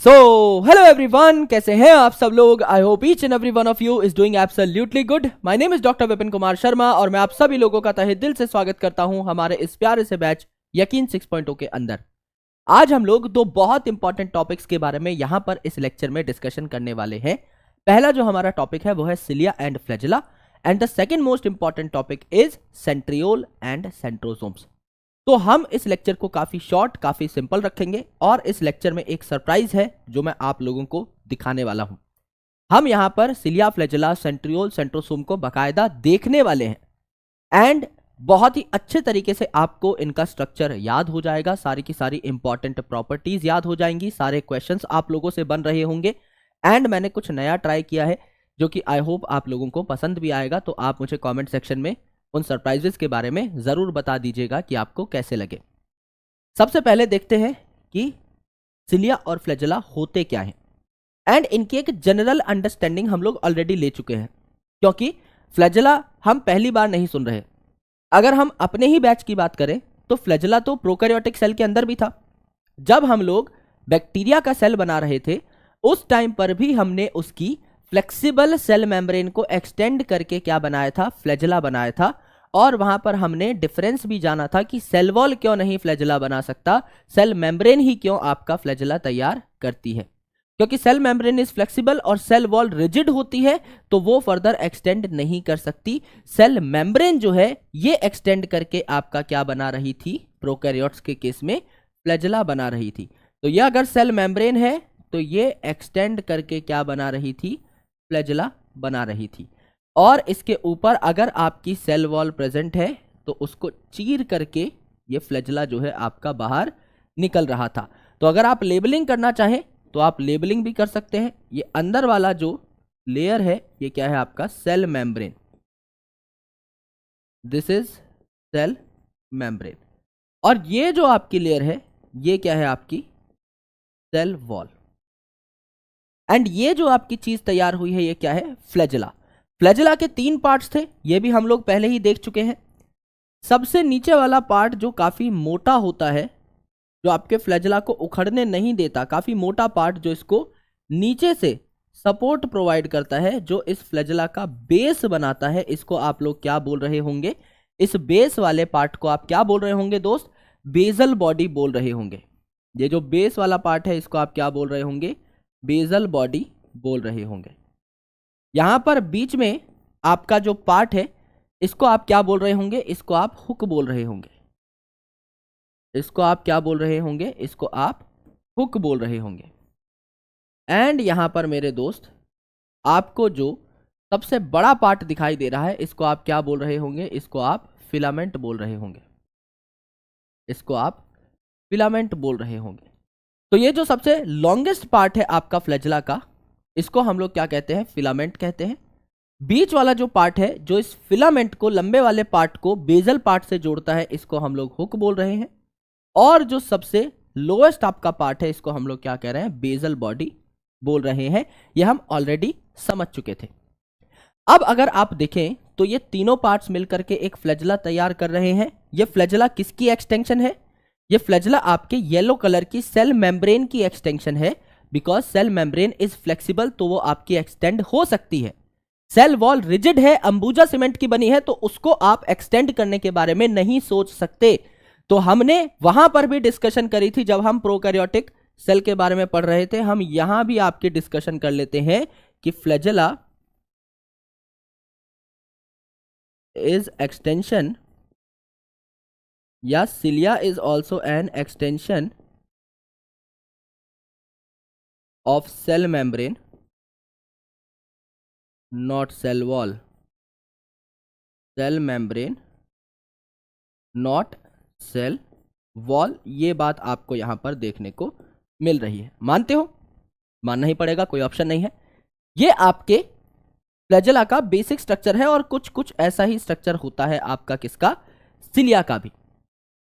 So hello everyone, कैसे हैं आप सब लोग। I hope each and every one of you is doing absolutely good. My name is doctor Vipin Kumar Sharma और मैं आप सभी लोगों का तहे दिल से स्वागत करता हूं हमारे इस प्यारे से बैच यकीन 6.0 के अंदर। आज हम लोग दो बहुत इंपॉर्टेंट टॉपिक्स के बारे में यहां पर इस लेक्चर में डिस्कशन करने वाले हैं। पहला जो हमारा टॉपिक है वो है cilia and flagella and the second most important topic is centriole and centrosomes. तो हम इस लेक्चर को काफी शॉर्ट, काफी सिंपल रखेंगे और इस लेक्चर में एक सरप्राइज है जो मैं आप लोगों को दिखाने वाला हूं। हम यहां पर सिलिया, फ्लैजेला, सेंट्रियोल, सेंट्रोसोम को बकायदा देखने वाले हैं एंड बहुत ही अच्छे तरीके से आपको इनका स्ट्रक्चर याद हो जाएगा, सारी की सारी इंपॉर्टेंट प्रॉपर्टीज याद हो जाएंगी, सारे क्वेश्चंस आप लोगों से बन रहे होंगे एंड मैंने कुछ नया ट्राई किया है जो कि आई होप आप लोगों को पसंद भी आएगा। तो आप मुझे कमेंट सेक्शन में उन सरप्राइजेस के बारे में जरूर बता दीजिएगा कि आपको कैसे लगे। सबसे पहले देखते हैं कि सिलिया और फ्लैजेला होते क्या हैं एंड इनकी एक जनरल अंडरस्टैंडिंग हम लोग ऑलरेडी ले चुके हैं, क्योंकि फ्लैजेला हम पहली बार नहीं सुन रहे। अगर हम अपने ही बैच की बात करें तो फ्लैजेला तो प्रोकैरियोटिक सेल के अंदर भी था। जब हम लोग बैक्टीरिया का सेल बना रहे थे उस टाइम पर भी हमने उसकी फ्लेक्सिबल सेल मेम्ब्रेन को एक्सटेंड करके क्या बनाया था, फ्लैजेला बनाया था। और वहां पर हमने डिफरेंस भी जाना था कि सेल वॉल क्यों नहीं फ्लैजेला बना सकता, सेल मेम्ब्रेन ही क्यों आपका फ्लैजेला तैयार करती है। क्योंकि सेल मेम्ब्रेन इज फ्लेक्सिबल और सेल वॉल रिजिड होती है तो वो फर्दर एक्सटेंड नहीं कर सकती। सेल मेम्ब्रेन जो है ये एक्सटेंड करके आपका क्या बना रही थी, प्रोकैरियोट्स के केस में फ्लैजेला बना रही थी। तो ये अगर सेल मेम्ब्रेन है तो ये एक्सटेंड करके क्या बना रही थी, फ्लैजेला बना रही थी। और इसके ऊपर अगर आपकी सेल वॉल प्रेजेंट है तो उसको चीर करके ये फ्लैजेला जो है आपका बाहर निकल रहा था। तो अगर आप लेबलिंग करना चाहें तो आप लेबलिंग भी कर सकते हैं। ये अंदर वाला जो लेयर है ये क्या है आपका, cell membrane. This is cell membrane. और ये जो आपकी लेयर है ये क्या है, आपकी सेल वॉल। एंड ये जो आपकी चीज तैयार हुई है ये क्या है, फ्लैजेला। फ्लैजेला के 3 पार्ट्स थे, ये भी हम लोग पहले ही देख चुके हैं। सबसे नीचे वाला पार्ट जो काफी मोटा होता है, जो आपके फ्लैजेला को उखड़ने नहीं देता, काफी मोटा पार्ट जो इसको नीचे से सपोर्ट प्रोवाइड करता है, जो इस फ्लैजेला का बेस बनाता है, इसको आप लोग क्या बोल रहे होंगे, इस बेस वाले पार्ट को आप क्या बोल रहे होंगे दोस्त, बेसल बॉडी बोल रहे होंगे। ये जो बेस वाला पार्ट है इसको आप क्या बोल रहे होंगे, बेसल बॉडी बोल रहे होंगे। यहां पर बीच में आपका जो पार्ट है इसको आप क्या बोल रहे होंगे, इसको आप हुक बोल रहे होंगे। इसको आप क्या बोल रहे होंगे, इसको आप हुक बोल रहे होंगे। एंड यहां पर मेरे दोस्त आपको जो सबसे बड़ा पार्ट दिखाई दे रहा है इसको आप क्या बोल रहे होंगे, इसको आप फिलामेंट बोल रहे होंगे। इसको आप फिलामेंट बोल रहे होंगे। तो ये जो सबसे लॉन्गेस्ट पार्ट है आपका फ्लैजेला का, इसको हम लोग क्या कहते हैं, फिलामेंट कहते हैं। बीच वाला जो पार्ट है जो इस फिलामेंट को, लंबे वाले पार्ट को बेसल पार्ट से जोड़ता है, इसको हम लोग हुक बोल रहे हैं। और जो सबसे लोएस्ट आपका पार्ट है इसको हम लोग क्या कह रहे हैं, बेसल बॉडी बोल रहे हैं। ये हम ऑलरेडी समझ चुके थे। अब अगर आप देखें तो ये तीनों पार्ट्स मिलकर के एक फ्लैजेला तैयार कर रहे हैं। ये फ्लैजेला किसकी एक्सटेंशन है, ये फ्लैजेला आपके येलो कलर की सेल मेम्ब्रेन की एक्सटेंशन है। Because cell membrane is flexible तो वो आपकी एक्सटेंड हो सकती है। सेल वॉल रिजिड है, अंबुजा सीमेंट की बनी है, तो उसको आप एक्सटेंड करने के बारे में नहीं सोच सकते। तो हमने वहां पर भी डिस्कशन करी थी जब हम प्रोकैरियोटिक सेल के बारे में पढ़ रहे थे। हम यहां भी आपकी डिस्कशन कर लेते हैं कि फ्लैजेला इज एक्सटेंशन या cilia is also an extension of cell membrane, not cell wall. Cell membrane not cell wall। ये बात आपको यहां पर देखने को मिल रही है। मानते हो, मानना ही पड़ेगा, कोई ऑप्शन नहीं है। ये आपके फ्लैजेला का बेसिक स्ट्रक्चर है और कुछ कुछ ऐसा ही स्ट्रक्चर होता है आपका किसका, सिलिया का भी।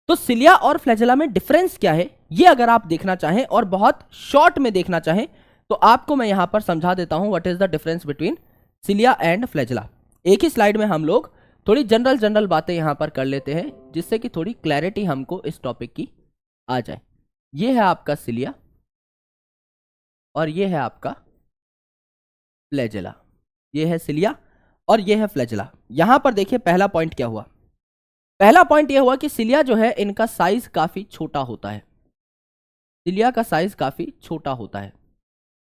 तो सिलिया और फ्लैजेला में डिफरेंस क्या है ये अगर आप देखना चाहें और बहुत शॉर्ट में देखना चाहें तो आपको मैं यहां पर समझा देता हूं what is the difference between cilia and flagella. एक ही स्लाइड में हम लोग थोड़ी जनरल बातें यहां पर कर लेते हैं जिससे कि थोड़ी क्लैरिटी हमको इस टॉपिक की आ जाए। ये है आपका सिलिया और ये है आपका फ्लैजेला। ये है सिलिया और ये है फ्लैजेला। यहां पर देखिए पहला पॉइंट क्या हुआ। पहला पॉइंट यह हुआ कि सिलिया जो है इनका साइज काफी छोटा होता है। सिलिया का साइज काफी छोटा होता है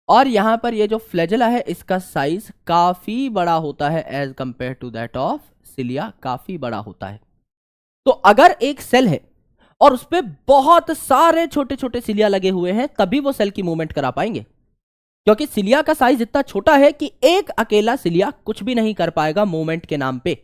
और यहां पर ये जो फ्लैजेला है इसका साइज काफी बड़ा होता है as compare to that of cilia, काफी बड़ा होता है। तो अगर एक सेल है और उस पर बहुत सारे छोटे छोटे सिलिया लगे हुए हैं तभी वो सेल की मूवमेंट करा पाएंगे, क्योंकि सिलिया का साइज इतना छोटा है कि एक अकेला सिलिया कुछ भी नहीं कर पाएगा मूवमेंट के नाम पे।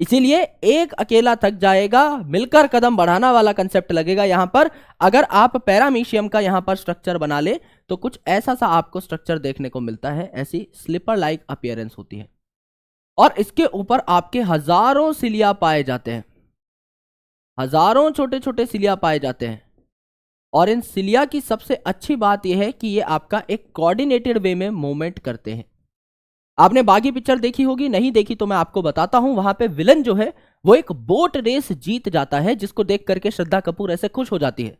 इसीलिए एक अकेला थक जाएगा, मिलकर कदम बढ़ाना वाला कंसेप्ट लगेगा यहां पर। अगर आप पैरामीशियम का यहां पर स्ट्रक्चर बना ले तो कुछ ऐसा सा आपको स्ट्रक्चर देखने को मिलता है, ऐसी स्लिपर लाइक अपीयरेंस होती है और इसके ऊपर आपके हजारों सिलिया पाए जाते हैं, हजारों छोटे छोटे सिलिया पाए जाते हैं। और इन सिलिया की सबसे अच्छी बात यह है कि ये आपका एक कोऑर्डिनेटेड वे में मूवमेंट करते हैं। आपने बागी पिक्चर देखी होगी, नहीं देखी तो मैं आपको बताता हूं। वहां पे विलन जो है वो एक बोट रेस जीत जाता है, जिसको देख करके श्रद्धा कपूर ऐसे खुश हो जाती है।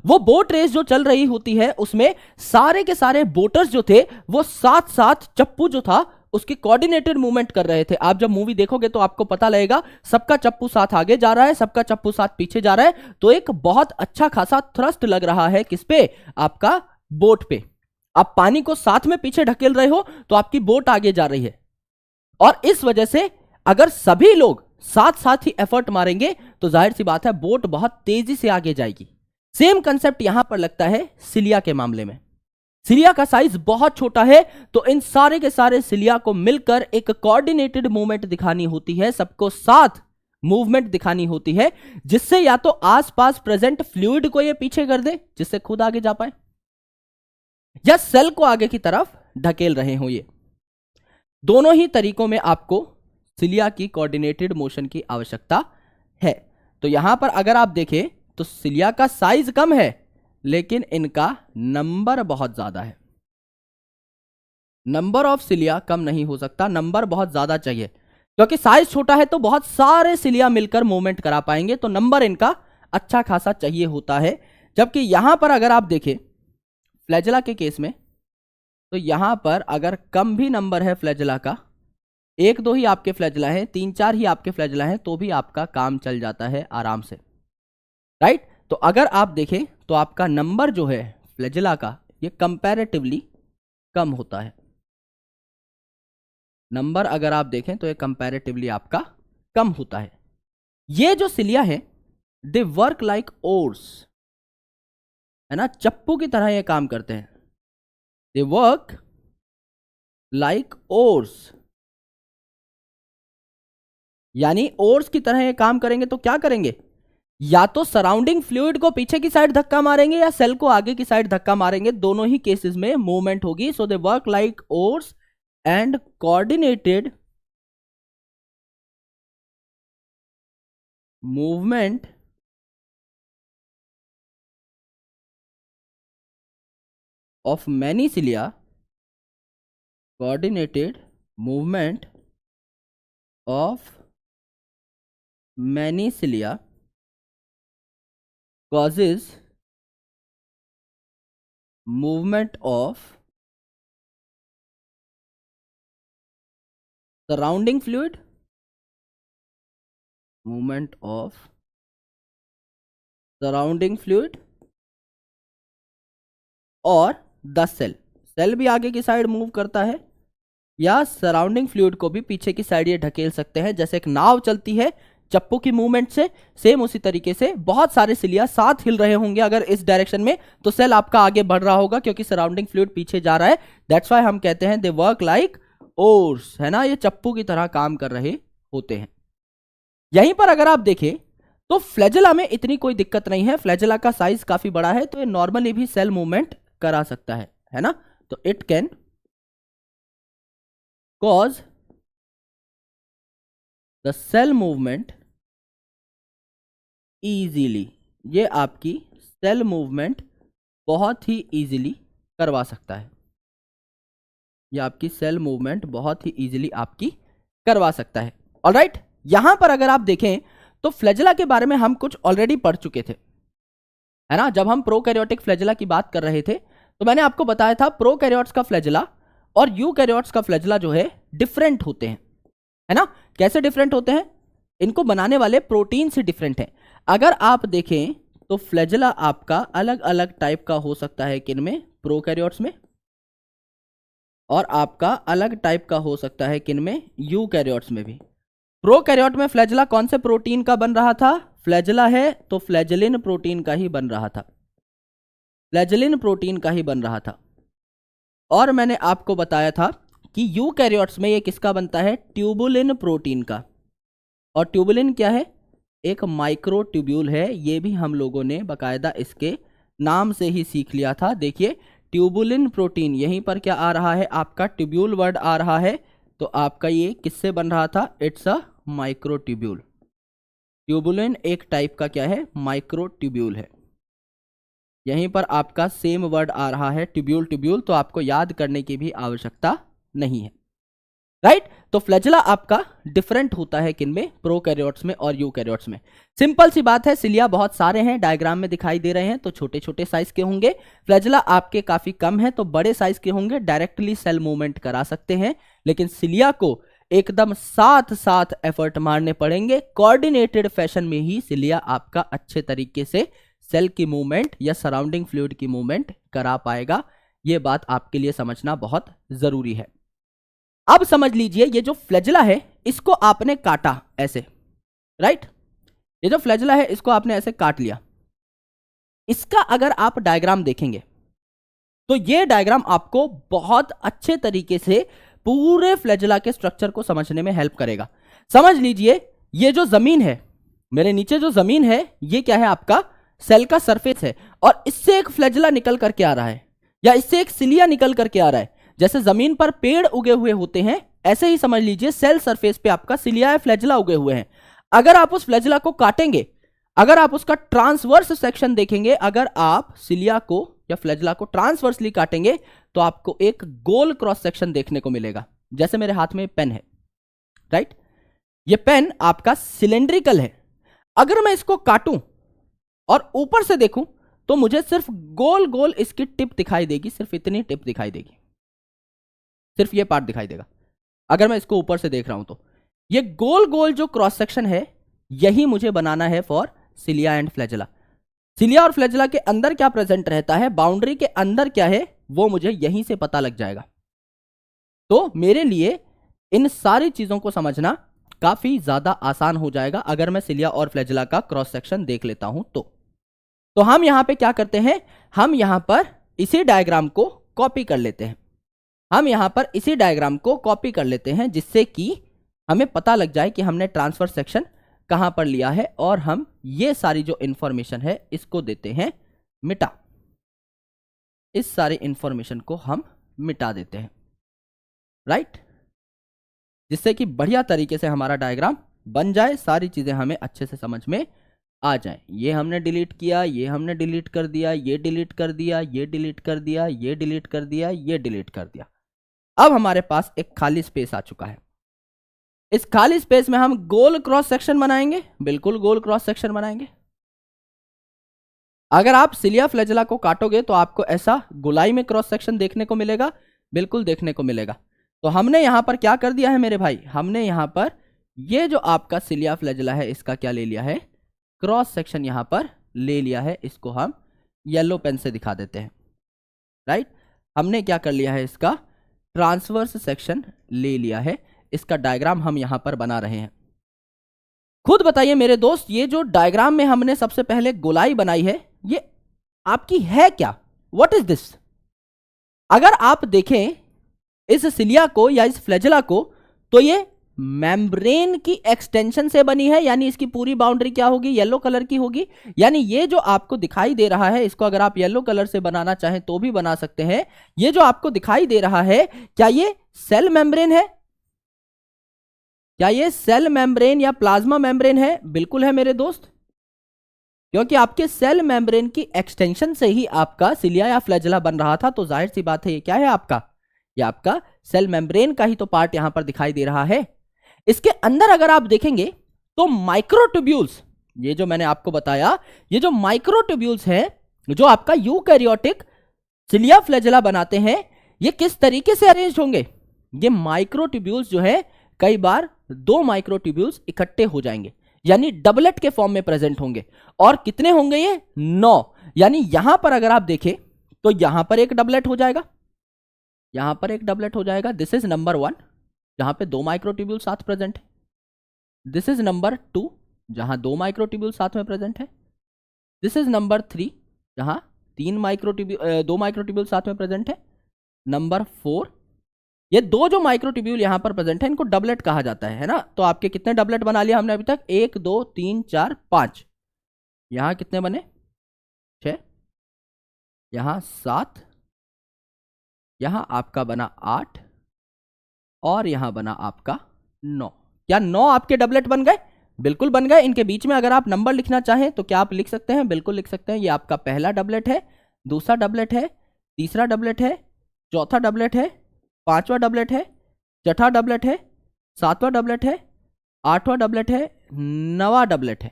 वो बोट रेस जो चल रही होती है उसमें सारे के सारे बोटर्स जो थे वो साथ साथ चप्पू जो था उसकी कोऑर्डिनेटेड मूवमेंट कर रहे थे। आप जब मूवी देखोगे तो आपको पता लगेगा सबका चप्पू साथ आगे जा रहा है, सबका चप्पू साथ पीछे जा रहा है। तो एक बहुत अच्छा खासा थ्रस्ट लग रहा है किस पे, आपका बोट पे। आप पानी को साथ में पीछे ढकेल रहे हो तो आपकी बोट आगे जा रही है और इस वजह से अगर सभी लोग साथ साथ ही एफर्ट मारेंगे तो जाहिर सी बात है बोट बहुत तेजी से आगे जाएगी। सेम कंसेप्ट यहां पर लगता है सिलिया के मामले में। सिलिया का साइज बहुत छोटा है तो इन सारे के सारे सिलिया को मिलकर एक कोऑर्डिनेटेड मूवमेंट दिखानी होती है, सबको साथ मूवमेंट दिखानी होती है, जिससे या तो आसपास प्रेजेंट फ्लूइड को ये पीछे कर दे जिससे खुद आगे जा पाए, या सेल को आगे की तरफ ढकेल रहे हो। ये दोनों ही तरीकों में आपको सिलिया की कोऑर्डिनेटेड मोशन की आवश्यकता है। तो यहां पर अगर आप देखें तो सिलिया का साइज कम है लेकिन इनका नंबर बहुत ज्यादा है। नंबर ऑफ सिलिया कम नहीं हो सकता, नंबर बहुत ज्यादा चाहिए, क्योंकि साइज छोटा है तो बहुत सारे सिलिया मिलकर मूवमेंट करा पाएंगे, तो नंबर इनका अच्छा खासा चाहिए होता है। जबकि यहां पर अगर आप देखें फ्लैजेला के केस में तो यहां पर अगर कम भी नंबर है फ्लैजेला का, एक दो ही आपके फ्लैजेला हैं, तीन चार ही आपके फ्लैजेला हैं, तो भी आपका काम चल जाता है आराम से, राइट। तो अगर आप देखें तो आपका नंबर जो है फ्लैजेला का ये कंपैरेटिवली कम होता है। नंबर अगर आप देखें तो ये कंपैरेटिवली आपका कम होता है। ये जो सिलिया है दे वर्क लाइक ओर्स, है ना, चप्पू की तरह ये काम करते हैं। दे वर्क लाइक ओर्स, यानी ओर्स की तरह ये काम करेंगे तो क्या करेंगे, या तो सराउंडिंग फ्लूइड को पीछे की साइड धक्का मारेंगे या सेल को आगे की साइड धक्का मारेंगे, दोनों ही केसेस में मूवमेंट होगी। So they work like oars and coordinated movement of many cilia, coordinated movement of many cilia causes movement of surrounding fluid, movement of surrounding fluid और द सेल भी आगे की साइड मूव करता है या surrounding fluid को भी पीछे की साइड ये ढकेल सकते हैं। जैसे एक नाव चलती है चप्पू की मूवमेंट से, सेम उसी तरीके से बहुत सारे सिलिया साथ हिल रहे होंगे अगर इस डायरेक्शन में, तो सेल आपका आगे बढ़ रहा होगा क्योंकि सराउंडिंग फ्लूइड पीछे जा रहा है। दैट्स व्हाई हम कहते हैं दे वर्क लाइक ओर्स, है ना, ये चप्पू की तरह काम कर रहे होते हैं। यहीं पर अगर आप देखें तो फ्लैजेला में इतनी कोई दिक्कत नहीं है, फ्लैजेला का साइज काफी बड़ा है तो ये नॉर्मली भी सेल मूवमेंट करा सकता है ना। तो it can cause the cell movement easily, ये आपकी सेल मूवमेंट बहुत ही इजीली करवा सकता है, ये आपकी सेल मूवमेंट बहुत ही इजीली आपकी करवा सकता है। ऑलराइट, यहां पर अगर आप देखें तो फ्लैजेला के बारे में हम कुछ ऑलरेडी पढ़ चुके थे, है ना। जब हम प्रोकैरियोटिक फ्लैजेला की बात कर रहे थे तो मैंने आपको बताया था प्रोकैरियोट्स का फ्लैजेला और यूकैरियोट्स का फ्लैजेला जो है डिफरेंट होते हैं, है ना। कैसे डिफरेंट होते हैं? इनको बनाने वाले प्रोटीन से डिफरेंट है। अगर आप देखें तो फ्लैजेला आपका अलग अलग टाइप का हो सकता है, किनमें? प्रोकैरियोट्स में, और आपका अलग टाइप का हो सकता है किनमें? यूकैरियोट्स में भी। प्रोकैरियोट में फ्लैजेला कौन से प्रोटीन का बन रहा था? फ्लैजेला है तो फ्लैजेलिन प्रोटीन का ही बन रहा था, फ्लैजेलिन प्रोटीन का ही बन रहा था। और मैंने आपको बताया था कि यूकैरियोट्स में ये किसका बनता है? ट्यूबुलिन प्रोटीन का। और ट्यूबुलिन क्या है? एक माइक्रोट्यूब्यूल है। ये भी हम लोगों ने बकायदा इसके नाम से ही सीख लिया था। देखिए ट्यूबुलिन प्रोटीन, यहीं पर क्या आ रहा है आपका? ट्यूब्यूल वर्ड आ रहा है। तो आपका ये किससे बन रहा था? It's a microtubule. ट्यूबुलिन एक टाइप का क्या है? माइक्रोट्यूब्यूल है। यहीं पर आपका सेम वर्ड आ रहा है ट्यूब्यूल ट्यूब्यूल, तो आपको याद करने की भी आवश्यकता नहीं है, राइट। तो फ्लैजेला आपका डिफरेंट होता है किनमें? प्रोकैरियोट्स में और यूकैरियोट्स में। सिंपल सी बात है, सिलिया बहुत सारे हैं, डायग्राम में दिखाई दे रहे हैं, तो छोटे छोटे साइज के होंगे। फ्लैजेला आपके काफी कम है तो बड़े साइज के होंगे, डायरेक्टली सेल मूवमेंट करा सकते हैं। लेकिन सिलिया को एकदम साथ साथ एफर्ट मारने पड़ेंगे, कोऑर्डिनेटेड फैशन में ही सिलिया आपका अच्छे तरीके से सेल की मूवमेंट या सराउंडिंग फ्लूइड की मूवमेंट करा पाएगा। यह बात आपके लिए समझना बहुत जरूरी है। अब समझ लीजिए, ये जो फ्लैजेला है इसको आपने काटा ऐसे, राइट। ये जो फ्लैजेला है इसको आपने ऐसे काट लिया। इसका अगर आप डायग्राम देखेंगे तो ये डायग्राम आपको बहुत अच्छे तरीके से पूरे फ्लैजेला के स्ट्रक्चर को समझने में हेल्प करेगा। समझ लीजिए, ये जो जमीन है, मेरे नीचे जो जमीन है, ये क्या है? आपका सेल का सरफेस है, और इससे एक फ्लैजेला निकल करके आ रहा है, या इससे एक सिलिया निकल करके आ रहा है। जैसे जमीन पर पेड़ उगे हुए होते हैं, ऐसे ही समझ लीजिए सेल सरफेस पे आपका सिलिया या फ्लैजेला उगे हुए हैं। अगर आप उस फ्लैजेला को काटेंगे, अगर आप उसका ट्रांसवर्स सेक्शन देखेंगे, अगर आप सिलिया को या फ्लैजेला को ट्रांसवर्सली काटेंगे तो आपको एक गोल क्रॉस सेक्शन देखने को मिलेगा। जैसे मेरे हाथ में पेन है, राइट। ये पेन आपका सिलेंड्रिकल है। अगर मैं इसको काटूं और ऊपर से देखूं तो मुझे सिर्फ गोल गोल इसकी टिप दिखाई देगी, सिर्फ इतनी टिप दिखाई देगी, सिर्फ ये पार्ट दिखाई देगा। अगर मैं इसको ऊपर से देख रहा हूं तो ये गोल गोल जो क्रॉस सेक्शन है, यही मुझे बनाना है for cilia and flagella. Cilia और फ्लैजेला के अंदर क्या प्रेजेंट रहता है, बाउंड्री के अंदर क्या है, वो मुझे यहीं से पता लग जाएगा। तो मेरे लिए इन सारी चीजों को समझना काफी ज्यादा आसान हो जाएगा अगर मैं सिलिया और फ्लैजेला का क्रॉस सेक्शन देख लेता हूं तो हम यहां पे क्या करते हैं? हम यहां पर इसी डायग्राम को कॉपी कर लेते हैं। हम यहां पर इसी डायग्राम को कॉपी कर लेते हैं, जिससे कि हमें पता लग जाए कि हमने ट्रांसफर सेक्शन कहां पर लिया है, और हम ये सारी जो इंफॉर्मेशन है इसको देते हैं मिटा। इस सारी इंफॉर्मेशन को हम मिटा देते हैं, राइट, जिससे कि बढ़िया तरीके से हमारा डायग्राम बन जाए, सारी चीजें हमें अच्छे से समझ में आ जाए। ये हमने डिलीट किया, ये हमने डिलीट कर दिया, ये डिलीट कर दिया, ये डिलीट कर दिया, ये डिलीट कर दिया, ये डिलीट कर दिया। अब हमारे पास एक खाली स्पेस आ चुका है। इस खाली स्पेस में हम गोल क्रॉस सेक्शन बनाएंगे, बिल्कुल गोल क्रॉस सेक्शन बनाएंगे। अगर आप सिलिया फ्लैजेला को काटोगे तो आपको ऐसा गोलाई में क्रॉस सेक्शन देखने को मिलेगा, बिल्कुल देखने को मिलेगा। तो हमने यहां पर क्या कर दिया है मेरे भाई? हमने यहां पर ये जो आपका सिलिया फ्लैजेला है इसका क्या ले लिया है? क्रॉस सेक्शन यहां पर ले लिया है। इसको हम येलो पेन से दिखा देते हैं, राइट। हमने क्या कर लिया है? इसका ट्रांसवर्स सेक्शन ले लिया है। इसका डायग्राम हम यहां पर बना रहे हैं। खुद बताइए मेरे दोस्त, ये जो डायग्राम में हमने सबसे पहले गोलाई बनाई है, ये आपकी है क्या? What is this? अगर आप देखें इस सिलिया को या इस फ्लैजेला को, तो ये मेम्ब्रेन की एक्सटेंशन से बनी है, यानी इसकी पूरी बाउंड्री क्या होगी? येलो कलर की होगी। यानी ये जो आपको दिखाई दे रहा है, इसको अगर आप येलो कलर से बनाना चाहें तो भी बना सकते हैं। ये जो आपको दिखाई दे रहा है, क्या ये सेल मेम्ब्रेन है? क्या ये सेल मेम्ब्रेन या प्लाज्मा मेम्ब्रेन है? बिल्कुल है मेरे दोस्त, क्योंकि आपके सेल मेम्ब्रेन की एक्सटेंशन से ही आपका सिलिया या फ्लैजेला बन रहा था। तो जाहिर सी बात है, ये क्या है आपका? ये आपका सेल मेम्ब्रेन का ही तो पार्ट यहां पर दिखाई दे रहा है। इसके अंदर अगर आप देखेंगे तो माइक्रोट्यूब्यूल्स, ये जो मैंने आपको बताया, ये जो माइक्रोट्यूब्यूल्स हैं, जो आपका यूकैरियोटिक सिलिया फ्लैजेला बनाते हैं, ये किस तरीके से अरेंज होंगे? ये माइक्रोट्यूब्यूल्स जो है कई बार 2 माइक्रोट्यूब्यूल्स इकट्ठे हो जाएंगे, यानी डबलेट के फॉर्म में प्रेजेंट होंगे। और कितने होंगे ये? 9। यानी यहां पर अगर आप देखें तो यहां पर एक डबलेट हो जाएगा, यहां पर एक डबलेट हो जाएगा। दिस इज नंबर 1 जहां पे 2 माइक्रोट्यूब्यूल साथ प्रेजेंट है। दिस इज नंबर 2 जहां 2 माइक्रोट्यूब्यूल साथ में प्रेजेंट है। दिस इज नंबर 3 जहां 2 माइक्रोट्यूब्यूल साथ में प्रेजेंट है। नंबर 4, ये 2 जो माइक्रोट्यूब्यूल यहां पर प्रेजेंट है इनको डबलेट कहा जाता है ना। तो आपके कितने डबलेट बना लिया हमने अभी तक? 1 2 3 4 5। यहां कितने बने? 6, यहां 7, यहां आपका बना 8 और यहां बना आपका 9। क्या 9 आपके डबलेट बन गए? बिल्कुल बन गए। इनके बीच में अगर आप नंबर लिखना चाहें तो क्या आप लिख सकते हैं? बिल्कुल लिख सकते हैं। ये आपका पहला डबलेट है, दूसरा डबलेट है, तीसरा डबलेट है, चौथा डबलेट है, पांचवा डबलेट है, छठा डबलेट है, सातवां डबलेट है, आठवां डबलेट है, 9वां डबलेट है।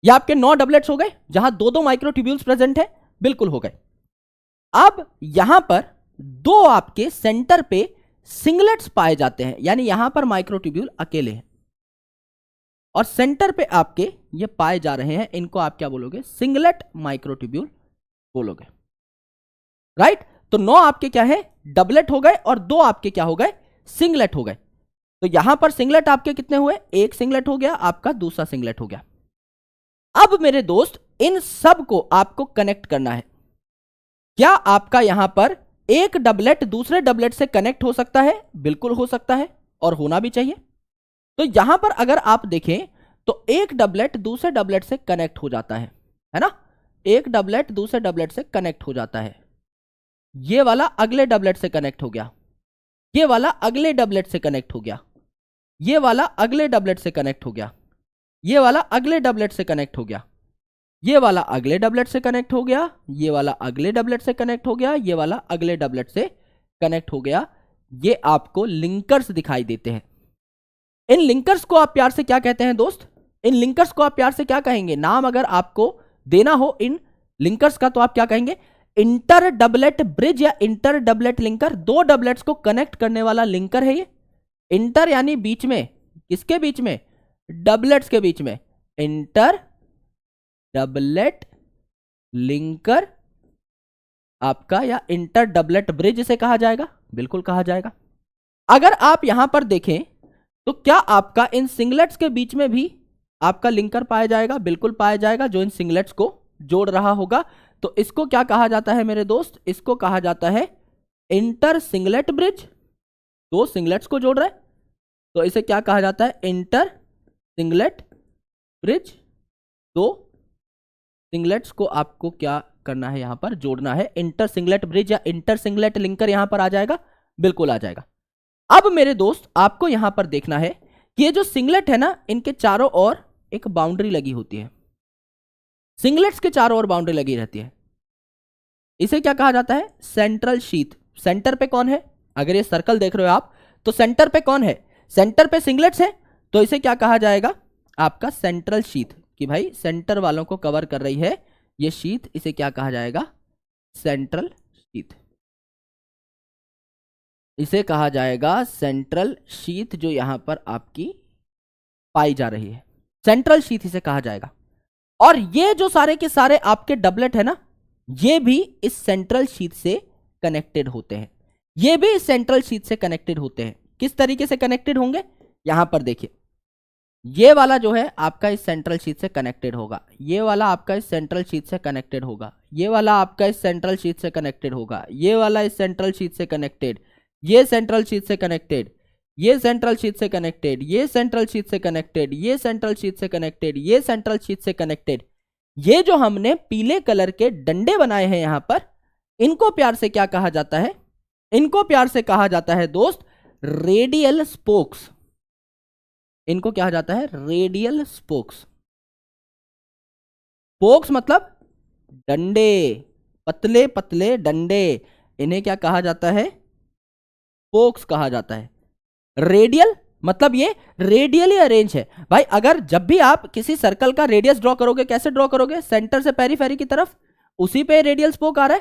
ये आपके 9 डबलेट्स हो गए जहां 2 माइक्रोट्यूब्यूल्स प्रेजेंट है। बिल्कुल हो गए। अब यहां पर 2 आपके सेंटर पे सिंगलेट्स पाए जाते हैं, यानी यहां पर माइक्रोट्यूब्यूल अकेले हैं और सेंटर पे आपके ये पाए जा रहे हैं। इनको आप क्या बोलोगे? सिंगलेट माइक्रोट्यूब्यूल बोलोगे, राइट। तो 9 आपके क्या है? डबलेट हो गए और 2 आपके क्या हो गए? सिंगलेट हो गए। तो यहां पर सिंगलेट आपके कितने हुए? 1 सिंगलेट हो गया आपका, दूसरा सिंगलेट हो गया। अब मेरे दोस्त इन सब को आपको कनेक्ट करना है। क्या आपका यहां पर एक डबलेट दूसरे डबलेट से कनेक्ट हो सकता है? बिल्कुल हो सकता है और होना भी चाहिए। तो यहां पर अगर आप देखें तो एक डबलेट दूसरे डबलेट से कनेक्ट हो जाता है ना। एक डबलेट दूसरे डबलेट से कनेक्ट हो जाता है। ये वाला अगले डबलेट से कनेक्ट हो गया, ये वाला अगले डबलेट से कनेक्ट हो गया, ये वाला अगले डबलेट से कनेक्ट हो गया, ये वाला अगले डबलेट से कनेक्ट हो गया, ये वाला अगले डबलेट से कनेक्ट हो गया, ये वाला अगले डबलेट से कनेक्ट हो गया, ये वाला अगले डबलेट से कनेक्ट हो गया। ये आपको लिंकर्स दिखाई देते हैं। इन लिंकर्स को आप प्यार से क्या कहते हैं दोस्त? इन लिंकर्स को आप प्यार से क्या कहेंगे? नाम अगर आपको देना हो इन लिंकर्स का तो आप क्या कहेंगे? इंटर डबलेट ब्रिज या इंटर डबलेट लिंकर। 2 डबलेट्स को कनेक्ट करने वाला लिंकर है ये। इंटर यानी बीच में, किसके बीच में? डबलेट्स के बीच में। इंटर डबलेट लिंकर आपका, या इंटर डबलेट ब्रिज इसे कहा जाएगा, बिल्कुल कहा जाएगा। अगर आप यहां पर देखें तो क्या आपका इन सिंगलेट्स के बीच में भी आपका लिंकर पाया जाएगा? बिल्कुल पाया जाएगा, जो इन सिंगलेट्स को जोड़ रहा होगा। तो इसको क्या कहा जाता है मेरे दोस्त? इसको कहा जाता है इंटर सिंगलेट ब्रिज। 2 सिंगलेट्स को जोड़ रहा है तो इसे क्या कहा जाता है? Inter singlet bridge. 2 सिंगलेट्स को आपको क्या करना है? यहां पर जोड़ना है। इंटर सिंगलेट ब्रिज या इंटर सिंगलेट लिंकर यहां पर आ जाएगा, बिल्कुल आ जाएगा। अब मेरे दोस्त आपको यहां पर देखना है कि ये जो सिंगलेट है ना, इनके चारों ओर एक बाउंड्री लगी होती है। सिंगलेट्स के चारों ओर बाउंड्री लगी रहती है। इसे क्या कहा जाता है? Central sheath. सेंटर पे कौन है? अगर ये सर्कल देख रहे हो आप तो सेंटर पे कौन है? सेंटर पे सिंगलेट्स है, तो इसे क्या कहा जाएगा? आपका सेंट्रल शीथ। कि भाई सेंटर वालों को कवर कर रही है ये शीथ, इसे क्या कहा जाएगा? Central sheath. इसे कहा जाएगा सेंट्रल शीथ, जो यहां पर आपकी पाई जा रही है, सेंट्रल शीथ इसे कहा जाएगा। और ये जो सारे के सारे आपके डबलेट है ना, ये भी इस सेंट्रल शीथ से कनेक्टेड होते हैं। ये भी इस सेंट्रल शीथ से कनेक्टेड होते हैं। किस तरीके से कनेक्टेड होंगे? यहां पर देखिए, ये वाला जो है आपका इस सेंट्रल शीथ से कनेक्टेड होगा, ये वाला आपका इस सेंट्रल शीथ से कनेक्टेड होगा, ये वाला आपका इस सेंट्रल शीथ से कनेक्टेड होगा, ये वाला इस सेंट्रल शीथ से कनेक्टेड, ये सेंट्रल शीथ से कनेक्टेड, ये सेंट्रल शीथ से कनेक्टेड, ये सेंट्रल शीथ से कनेक्टेड, ये सेंट्रल शीथ से कनेक्टेड, ये सेंट्रल शीथ से कनेक्टेड। ये जो हमने पीले कलर के डंडे बनाए हैं यहां पर, इनको प्यार से क्या कहा जाता है? इनको प्यार से कहा जाता है दोस्त रेडियल स्पोक्स। इनको क्या कहा जाता है? Radial spokes. स्पोक्स मतलब डंडे, पतले पतले डंडे, इन्हें क्या कहा जाता है? स्पोक्स कहा जाता है। रेडियल मतलब ये रेडियली अरेंज है। भाई अगर जब भी आप किसी सर्कल का रेडियस ड्रॉ करोगे, कैसे ड्रॉ करोगे? सेंटर से पेरीफेरी की तरफ, उसी पे रेडियल स्पोक आ रहा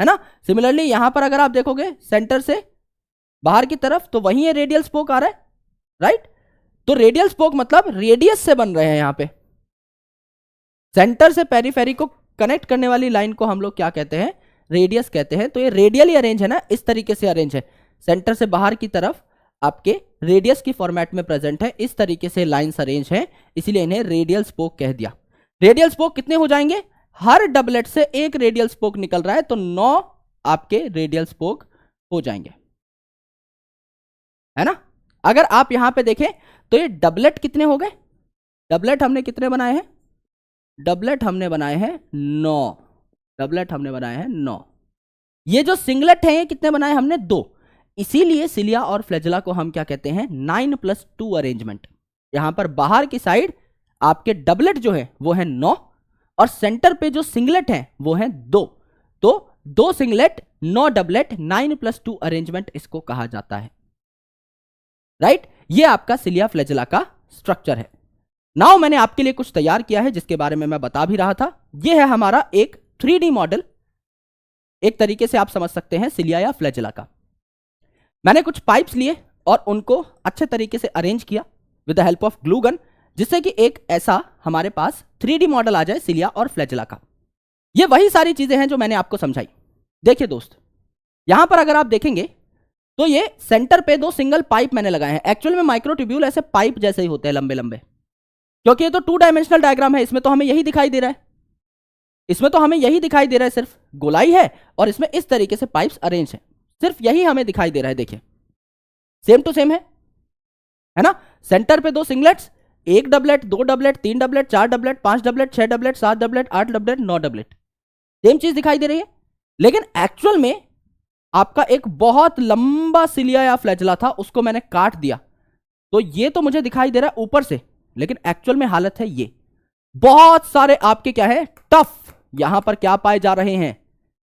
है ना। सिमिलरली यहां पर अगर आप देखोगे सेंटर से बाहर की तरफ तो वहीं ये रेडियल स्पोक आ रहा है, राइट। तो रेडियल स्पोक मतलब रेडियस से बन रहे हैं। यहां पे सेंटर से पेरिफेरी को कनेक्ट करने वाली लाइन को हम लोग क्या कहते हैं, रेडियस कहते हैं। तो ये रेडियली अरेंज है ना, इस तरीके से अरेंज है, सेंटर से बाहर की तरफ आपके रेडियस की फॉर्मेट में प्रेजेंट है, इस तरीके से लाइंस अरेंज हैं, इसीलिए इन्हें रेडियल स्पोक कह दिया। रेडियल स्पोक कितने हो जाएंगे, हर डबलेट से एक रेडियल स्पोक निकल रहा है तो 9 आपके रेडियल स्पोक हो जाएंगे, है ना। अगर आप यहां पे देखें तो ये डबलेट कितने हो गए, डबलेट हमने कितने बनाए हैं, डबलेट हमने बनाए हैं 9, डबलेट हमने बनाए हैं 9। ये जो सिंगलेट है ये कितने बनाए हमने, 2। इसीलिए सिलिया और फ्लैजेला को हम क्या कहते हैं, 9+2 अरेंजमेंट। यहां पर बाहर की साइड आपके डबलेट जो है वो है 9 और सेंटर पे जो सिंगलेट है वो है 2। तो 2 सिंगलेट 9 डबलेट 9+2 अरेंजमेंट इसको कहा जाता है, राइट। ये आपका सिलिया फ्लैजेला का स्ट्रक्चर है। नाउ मैंने आपके लिए कुछ तैयार किया है जिसके बारे में मैं बता भी रहा था। यह है हमारा एक 3D मॉडल, एक तरीके से आप समझ सकते हैं सिलिया या फ्लैजेला का। मैंने कुछ पाइप्स लिए और उनको अच्छे तरीके से अरेंज किया with the help of glue gun, जिससे कि एक ऐसा हमारे पास 3D मॉडल आ जाए सिलिया और फ्लैजेला का। ये वही सारी चीजें हैं जो मैंने आपको समझाई। देखिए दोस्त, यहां पर अगर आप देखेंगे तो ये सेंटर पे 2 सिंगल पाइप मैंने लगाए हैं। एक्चुअल में माइक्रोट्यूब्यूल ऐसे पाइप जैसे ही होते हैं, लंबे लंबे, क्योंकि ये तो 2 डायमेंशनल डायग्राम है, इसमें तो हमें यही दिखाई दे रहा है, इसमें तो हमें यही दिखाई दे रहा है, सिर्फ गोलाई है और इसमें इस तरीके से पाइप्स अरेंज है, सिर्फ यही हमें दिखाई दे रहा है। देखिए सेम टू सेम है ना। सेंटर पे 2 singlets, 1 doublet, 2 doublet, 3 doublet, 4 doublet, 5 doublet, 6 doublet, 7 doublet, 8 doublet, 9 doublet, same चीज दिखाई दे रही है। लेकिन एक्चुअल में आपका एक बहुत लंबा सिलिया या फ्लैजेला था, उसको मैंने काट दिया, तो ये तो मुझे दिखाई दे रहा है ऊपर से, लेकिन एक्चुअल में हालत है ये। बहुत सारे आपके क्या है, टफ, यहां पर क्या पाए जा रहे हैं,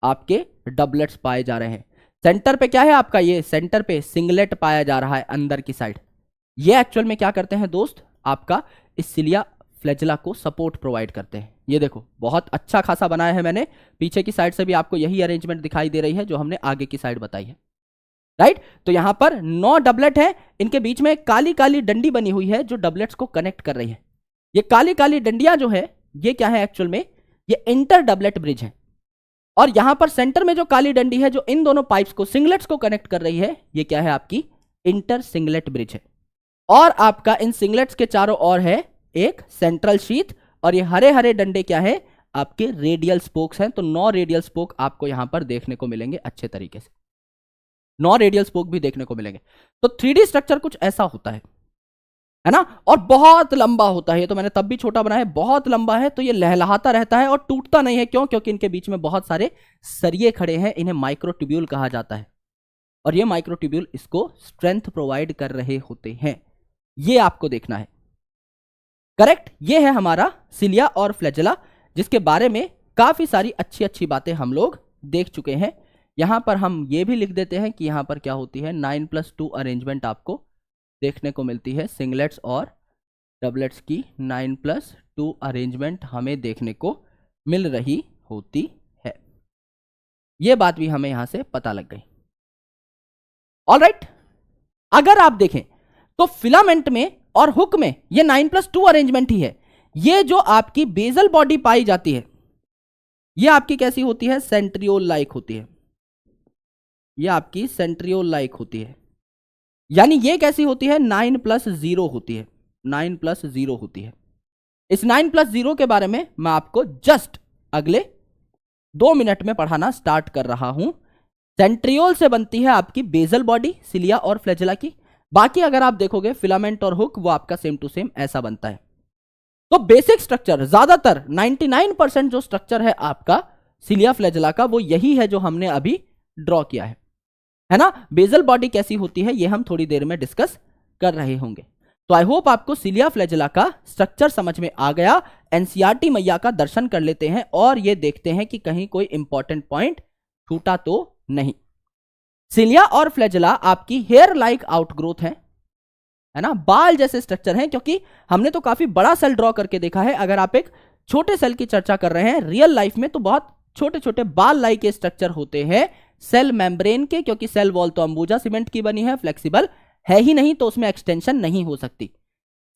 आपके डबलेट्स पाए जा रहे हैं। सेंटर पे क्या है आपका, ये सेंटर पे सिंगलेट पाया जा रहा है अंदर की साइड। ये एक्चुअल में क्या करते हैं दोस्त, आपका इस सिलिया फ्लैजेला को सपोर्ट प्रोवाइड करते हैं। ये देखो बहुत अच्छा खासा बनाया है मैंने, पीछे की साइड से भी आपको यही अरेंजमेंट दिखाई दे रही है जो हमने आगे की साइड बताई है, राइट। तो यहां पर 9 डबलेट है, इनके बीच में काली काली डंडी बनी हुई है जो डबलेट्स को कनेक्ट कर रही है। ये काली काली डंडियां जो है ये क्या है एक्चुअल में, ये इंटर डबलेट ब्रिज है। और यहां पर सेंटर में जो काली डंडी है जो इन दोनों पाइप्स को, सिंगलेट्स को कनेक्ट कर रही है, ये क्या है आपकी इंटर सिंगलेट ब्रिज है। और आपका इन सिंगलेट्स के चारों ओर है एक सेंट्रल शीथ, और ये हरे हरे डंडे क्या है आपके रेडियल स्पोक्स हैं। तो 9 रेडियल स्पोक आपको यहां पर देखने को मिलेंगे अच्छे तरीके से, 9 रेडियल स्पोक भी देखने को मिलेंगे। तो 3D स्ट्रक्चर कुछ ऐसा होता है ना, और बहुत लंबा होता है। ये तो मैंने तब भी छोटा बनाया है, बहुत लंबा है, तो ये लहलहाता रहता है और टूटता नहीं है। क्यों, क्योंकि इनके बीच में बहुत सारे सरिये खड़े हैं, इन्हें माइक्रोट्यूब्यूल कहा जाता है, और ये माइक्रोट्यूब्यूल इसको स्ट्रेंथ प्रोवाइड कर रहे होते हैं। ये आपको देखना है, करेक्ट। ये है हमारा सिलिया और फ्लैजेला, जिसके बारे में काफी सारी अच्छी अच्छी बातें हम लोग देख चुके हैं। यहां पर हम ये भी लिख देते हैं कि यहां पर क्या होती है, 9+2 अरेंजमेंट आपको देखने को मिलती है। सिंगलेट्स और डबलेट्स की 9+2 अरेंजमेंट हमें देखने को मिल रही होती है। यह बात भी हमें यहां से पता लग गई। ऑलराइट, अगर आप देखें तो फिलामेंट में और हुक में ये 9+2 अरेंजमेंट ही है। ये जो आपकी बेजल बॉडी पाई जाती है ये आपकी कैसी होती है, सेंट्रियोल लाइक होती है। ये आपकी सेंट्रियोल लाइक होती है, यानी ये कैसी होती है, 9+0 होती है, 9+0 होती है। इस 9+0 के बारे में मैं आपको जस्ट अगले 2 मिनट में पढ़ाना स्टार्ट कर रहा हूं। सेंट्रियोल से बनती है आपकी बेजल बॉडी सिलिया और फ्लैजेला की। बाकी अगर आप देखोगे फिलामेंट और हुक वो आपका सेम टू सेम ऐसा बनता है। तो बेसिक स्ट्रक्चर ज्यादातर 99% जो स्ट्रक्चर है आपका सिलिया फ्लैजेला का वो यही है जो हमने अभी ड्रॉ किया है ना। बेजल बॉडी कैसी होती है ये हम थोड़ी देर में डिस्कस कर रहे होंगे। तो आई होप आपको सिलिया फ्लैजेला का स्ट्रक्चर समझ में आ गया। एनसीईआरटी मैया का दर्शन कर लेते हैं और ये देखते हैं कि कहीं कोई इंपॉर्टेंट पॉइंट छूटा तो नहीं। सिलिया और फ्लैजेला आपकी हेयर लाइक आउटग्रोथ है ना, बाल जैसे स्ट्रक्चर हैं, क्योंकि हमने तो काफी बड़ा सेल ड्रॉ करके देखा है। अगर आप एक छोटे सेल की चर्चा कर रहे हैं रियल लाइफ में तो बहुत छोटे छोटे बाल लाइक के स्ट्रक्चर होते हैं सेल मेम्ब्रेन के, क्योंकि सेल वॉल तो अंबुजा सीमेंट की बनी है, फ्लेक्सिबल है ही नहीं, तो उसमें एक्सटेंशन नहीं हो सकती।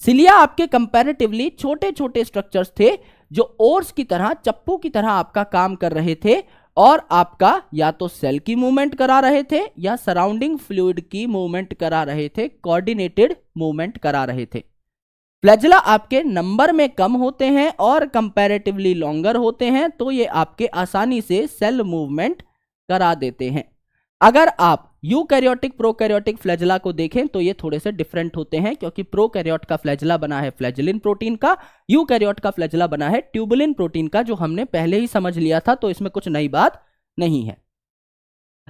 सिलिया आपके कंपैरेटिवली छोटे छोटे स्ट्रक्चर्स थे जो ओर्स की तरह, चप्पू की तरह आपका काम कर रहे थे और आपका या तो सेल की मूवमेंट करा रहे थे या सराउंडिंग फ्लूइड की मूवमेंट करा रहे थे, कोऑर्डिनेटेड मूवमेंट करा रहे थे। फ्लैजिला आपके नंबर में कम होते हैं और कंपैरेटिवली लॉन्गर होते हैं, तो ये आपके आसानी से सेल मूवमेंट करा देते हैं। अगर आप यूकैरियोटिक प्रोकैरियोटिक फ्लैजिला को देखें तो ये थोड़े से डिफरेंट होते हैं, क्योंकि प्रोकैरियोट का फ्लैजिला बना है फ्लैजिलिन प्रोटीन का, यूकैरियोट का फ्लैजिला बना है ट्यूबुलिन प्रोटीन का, जो हमने पहले ही समझ लिया था, तो इसमें कुछ नई बात नहीं है।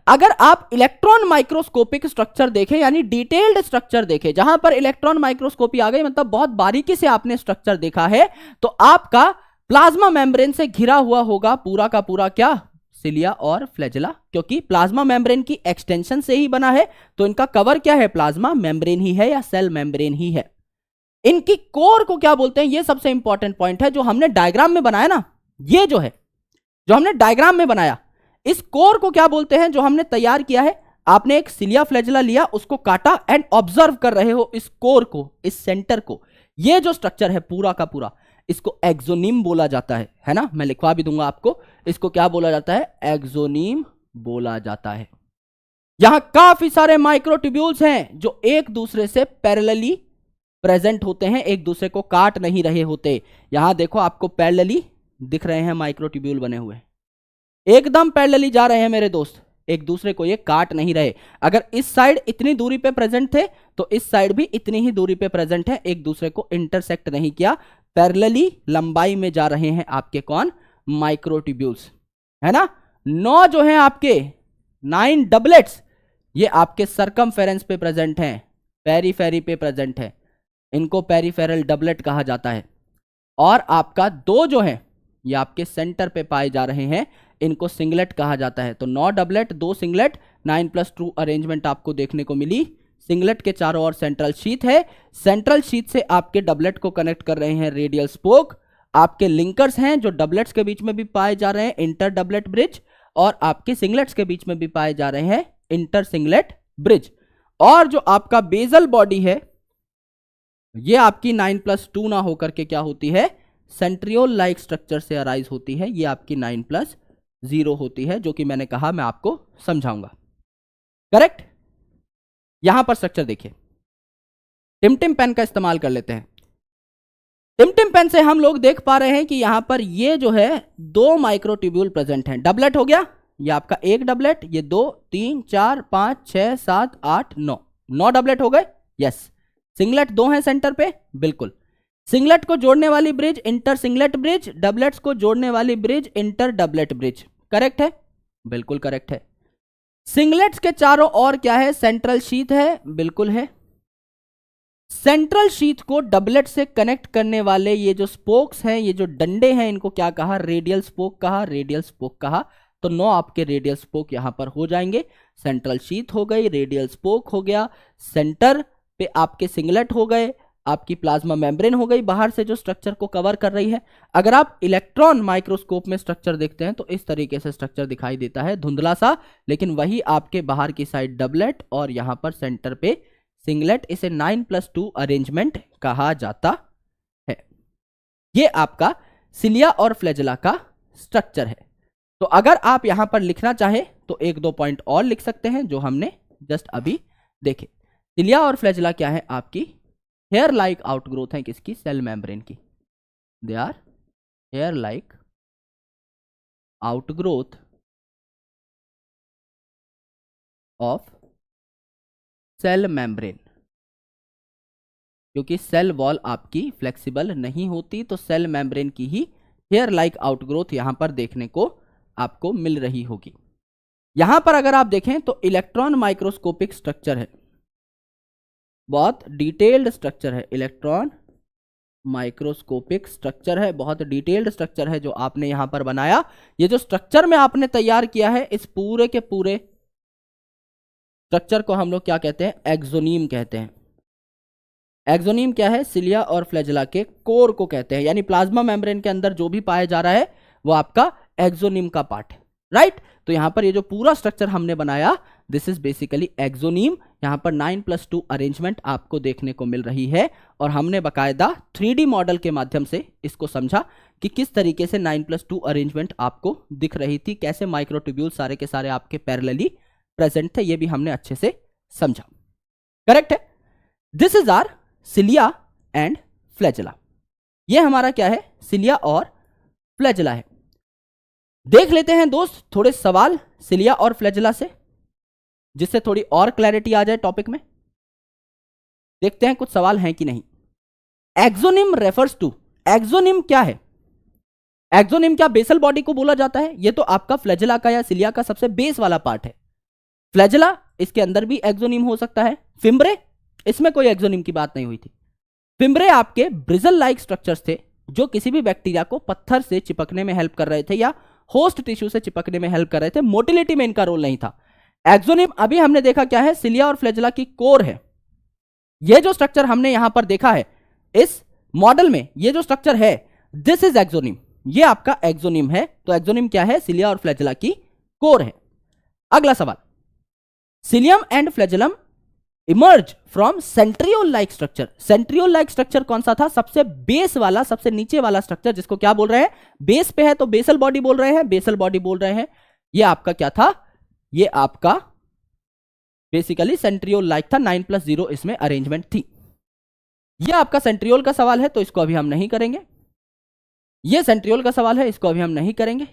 अगर आप इलेक्ट्रॉन माइक्रोस्कोपिक स्ट्रक्चर देखें, यानी डिटेल्ड स्ट्रक्चर देखें, जहां पर इलेक्ट्रॉन माइक्रोस्कोपी आ गई, मतलब बहुत बारीकी से आपने स्ट्रक्चर देखा है, तो आपका प्लाज्मा मेम्ब्रेन से घिरा हुआ होगा पूरा का पूरा क्या, सिलिया और फ्लैजिला, क्योंकि प्लाज्मा मेम्ब्रेन की एक्सटेंशन से ही बना है, तो इनका कवर क्या है, प्लाज्मा मेम्ब्रेन ही है या सेल मेम्ब्रेन ही है। इनकी कोर को क्या बोलते हैं, ये सबसे इंपॉर्टेंट पॉइंट है, जो हमने डायग्राम में बनाया ना, ये जो है, जो हमने डायग्राम में बनाया, इस कोर को क्या बोलते हैं, जो हमने तैयार किया है। आपने एक सिलिया फ्लैजिला लिया, उसको काटा एंड ऑब्जर्व कर रहे हो इस कोर को, इस सेंटर को, ये जो स्ट्रक्चर है पूरा का पूरा, इसको एक्सोनिम बोला जाता है ना, मैं लिखवा भी दूंगा आपको, इसको क्या बोला जाता है, एक्सोनिम बोला जाता है। यहां काफी सारे माइक्रोट्यूब्यूल्स हैं जो एक दूसरे से पैरेलली प्रेजेंट होते हैं, एक दूसरे को काट नहीं रहे होते। यहां देखो आपको पैरेलली दिख रहे हैं माइक्रोट्यूब्यूल बने हुए, एकदम पैरेलली जा रहे हैं मेरे दोस्त, एक दूसरे को ये काट नहीं रहे। अगर इस साइड इतनी दूरी पे प्रेजेंट थे तो इस साइड भी इतनी ही दूरी पे प्रेजेंट है, एक दूसरे को इंटरसेक्ट नहीं किया, पैरेलली लंबाई में जा रहे हैं आपके कौन, माइक्रोट्यूब्यूल्स, है ना। 9 जो हैं आपके 9 डबलेट्स, ये आपके सरकमफेरेंस पे प्रेजेंट हैं, पेरीफेरी पे प्रेजेंट है, इनको पेरीफेरल डबलेट कहा जाता है। और आपका 2 जो है ये आपके सेंटर पे पाए जा रहे हैं, इनको सिंगलेट कहा जाता है। तो 9 डबलेट 2 सिंगलेट, 9+2 अरेंजमेंट आपको देखने को मिली। सिंगलेट के चारों ओर सेंट्रल शीथ है, सेंट्रल शीथ से आपके डबलेट को कनेक्ट कर रहे हैं रेडियल स्पोक। आपके लिंकर्स हैं जो डबलेट्स के बीच में भी पाए जा रहे हैं, इंटर डबलेट ब्रिज, और आपके सिंगलेट्स के बीच में भी पाए जा रहे हैं इंटर सिंगलेट ब्रिज। और जो आपका बेजल बॉडी है ये आपकी 9+2 ना होकर के क्या होती है, सेंट्रियोल लाइक स्ट्रक्चर से अराइज होती है, ये आपकी 9+0 होती है, जो कि मैंने कहा मैं आपको समझाऊंगा। करेक्ट। यहां पर स्ट्रक्चर देखिए, टिमटिम पेन का इस्तेमाल कर लेते हैं। टिमटिम पेन से हम लोग देख पा रहे हैं कि यहां पर ये जो है 2 माइक्रोट्यूब्यूल प्रेजेंट हैं। डबलेट हो गया, ये आपका एक डबलेट, ये 2 3 4 5 6 7 8 9 डबलेट हो गए। यस। सिंगलेट 2 हैं सेंटर पे, बिल्कुल। सिंगलेट को जोड़ने वाली bridge inter singlet bridge, doublets को जोड़ने वाली bridge inter doublet bridge. Correct है, बिल्कुल करेक्ट है। सिंगलेट्स के चारों ओर क्या है, सेंट्रल शीथ है, बिल्कुल है। सेंट्रल शीथ को डबलेट से कनेक्ट करने वाले ये जो स्पोक्स हैं, ये जो डंडे हैं, इनको क्या कहा, रेडियल स्पोक कहा, रेडियल स्पोक कहा। तो 9 आपके रेडियल स्पोक यहां पर हो जाएंगे। सेंट्रल शीथ हो गई, रेडियल स्पोक हो गया, सेंटर पे आपके सिंगलेट हो गए, आपकी प्लाज्मा मेम्ब्रेन हो गई बाहर से जो स्ट्रक्चर को कवर कर रही है। अगर आप इलेक्ट्रॉन माइक्रोस्कोप में स्ट्रक्चर देखते हैं तो इस तरीके से स्ट्रक्चर दिखाई देता है, धुंधला सा, लेकिन वही आपके बाहर की साइड डबलेट और यहां पर सेंटर पे सिंगलेट। इसे 9+2 अरेंजमेंट कहा जाता है। ये आपका सिलिया और फ्लैजिला का स्ट्रक्चर है। तो अगर आप यहां पर लिखना चाहे तो 1-2 पॉइंट और लिख सकते हैं जो हमने जस्ट अभी देखे। सिलिया और फ्लैजिला क्या है, आपकी हेयर लाइक आउटग्रोथ है किसकी, सेल मेम्ब्रेन की। They are hair like outgrowth of cell membrane. क्योंकि सेल वॉल आपकी फ्लेक्सिबल नहीं होती, तो सेल मेम्ब्रेन की ही हेयर लाइक आउटग्रोथ यहां पर देखने को आपको मिल रही होगी। यहां पर अगर आप देखें तो इलेक्ट्रॉन माइक्रोस्कोपिक स्ट्रक्चर है, बहुत डिटेल्ड स्ट्रक्चर है, इलेक्ट्रॉन माइक्रोस्कोपिक स्ट्रक्चर है, बहुत डिटेल्ड स्ट्रक्चर है जो आपने यहां पर बनाया। ये जो स्ट्रक्चर में आपने तैयार किया है, इस पूरे के पूरे स्ट्रक्चर को हम लोग क्या कहते हैं, एक्सोनीम कहते हैं। एक्सोनीम क्या है, सिलिया और फ्लैजिला के कोर को कहते हैं, यानी प्लाज्मा मेम्ब्रेन के अंदर जो भी पाया जा रहा है वो आपका एक्सोनिम का पार्ट है, राइट। तो यहां पर ये जो पूरा स्ट्रक्चर हमने बनाया, दिस इज बेसिकली एक्सोनिम। यहां पर 9+2 अरेंजमेंट आपको देखने को मिल रही है, और हमने बकायदा 3D मॉडल के माध्यम से इसको समझा कि किस तरीके से 9+2 अरेंजमेंट आपको दिख रही थी, कैसे माइक्रोट्यूब्यूल सारे के सारे आपके पैरेलली प्रेजेंट थे, ये भी हमने अच्छे से समझा। करेक्ट है। This is are cilia and flagella. ये हमारा क्या है, सिलिया और फ्लैजेला है। देख लेते हैं दोस्त थोड़े सवाल सिलिया और फ्लैजेला से, जिससे थोड़ी और क्लैरिटी आ जाए टॉपिक में। देखते हैं कुछ सवाल हैं कि नहीं। एक्सोनिम रेफर्स टू, एक्सोनिम क्या है? एक्सोनिम क्या बेसल बॉडी को बोला जाता है? ये तो आपका फ्लैजेला का या सिलिया का सबसे बेस वाला पार्ट है। फ्लैजेला, इसके अंदर भी एक्सोनिम हो सकता है। फिम्ब्रे, इसमें कोई एक्सोनिम की बात नहीं हुई थी। फिम्ब्रे आपके ब्रिजल लाइक स्ट्रक्चर्स थे, जो किसी भी बैक्टीरिया को पत्थर से चिपकने में हेल्प कर रहे थे या होस्ट टिश्यू से चिपकने में हेल्प कर रहे थे। मोटिलिटी में इनका रोल नहीं था। एक्सोनिम अभी हमने देखा क्या है, सिलिया और फ्लैजेला की कोर है। ये जो स्ट्रक्चर हमने यहां पर देखा है इस मॉडल में, ये जो स्ट्रक्चर है, दिस इज एक्सोनिम। ये आपका एक्सोनिम है। तो एक्सोनिम क्या है, सिलिया और फ्लैजेला की कोर है। अगला सवाल, psyllium and flagellum emerge from centriole like structure. Centriole like structure कौन सा था? सबसे बेस वाला, सबसे नीचे वाला स्ट्रक्चर, जिसको क्या बोल रहे हैं, बेस पे है तो बेसल बॉडी बोल रहे हैं, बेसल बॉडी बोल रहे हैं। ये आपका क्या था, ये आपका बेसिकली सेंट्रियोल लाइक था। 9+0 इसमें अरेंजमेंट थी। ये आपका सेंट्रियोल का सवाल है, तो इसको अभी हम नहीं करेंगे। ये सेंट्रियोल का सवाल है, इसको अभी हम नहीं करेंगे।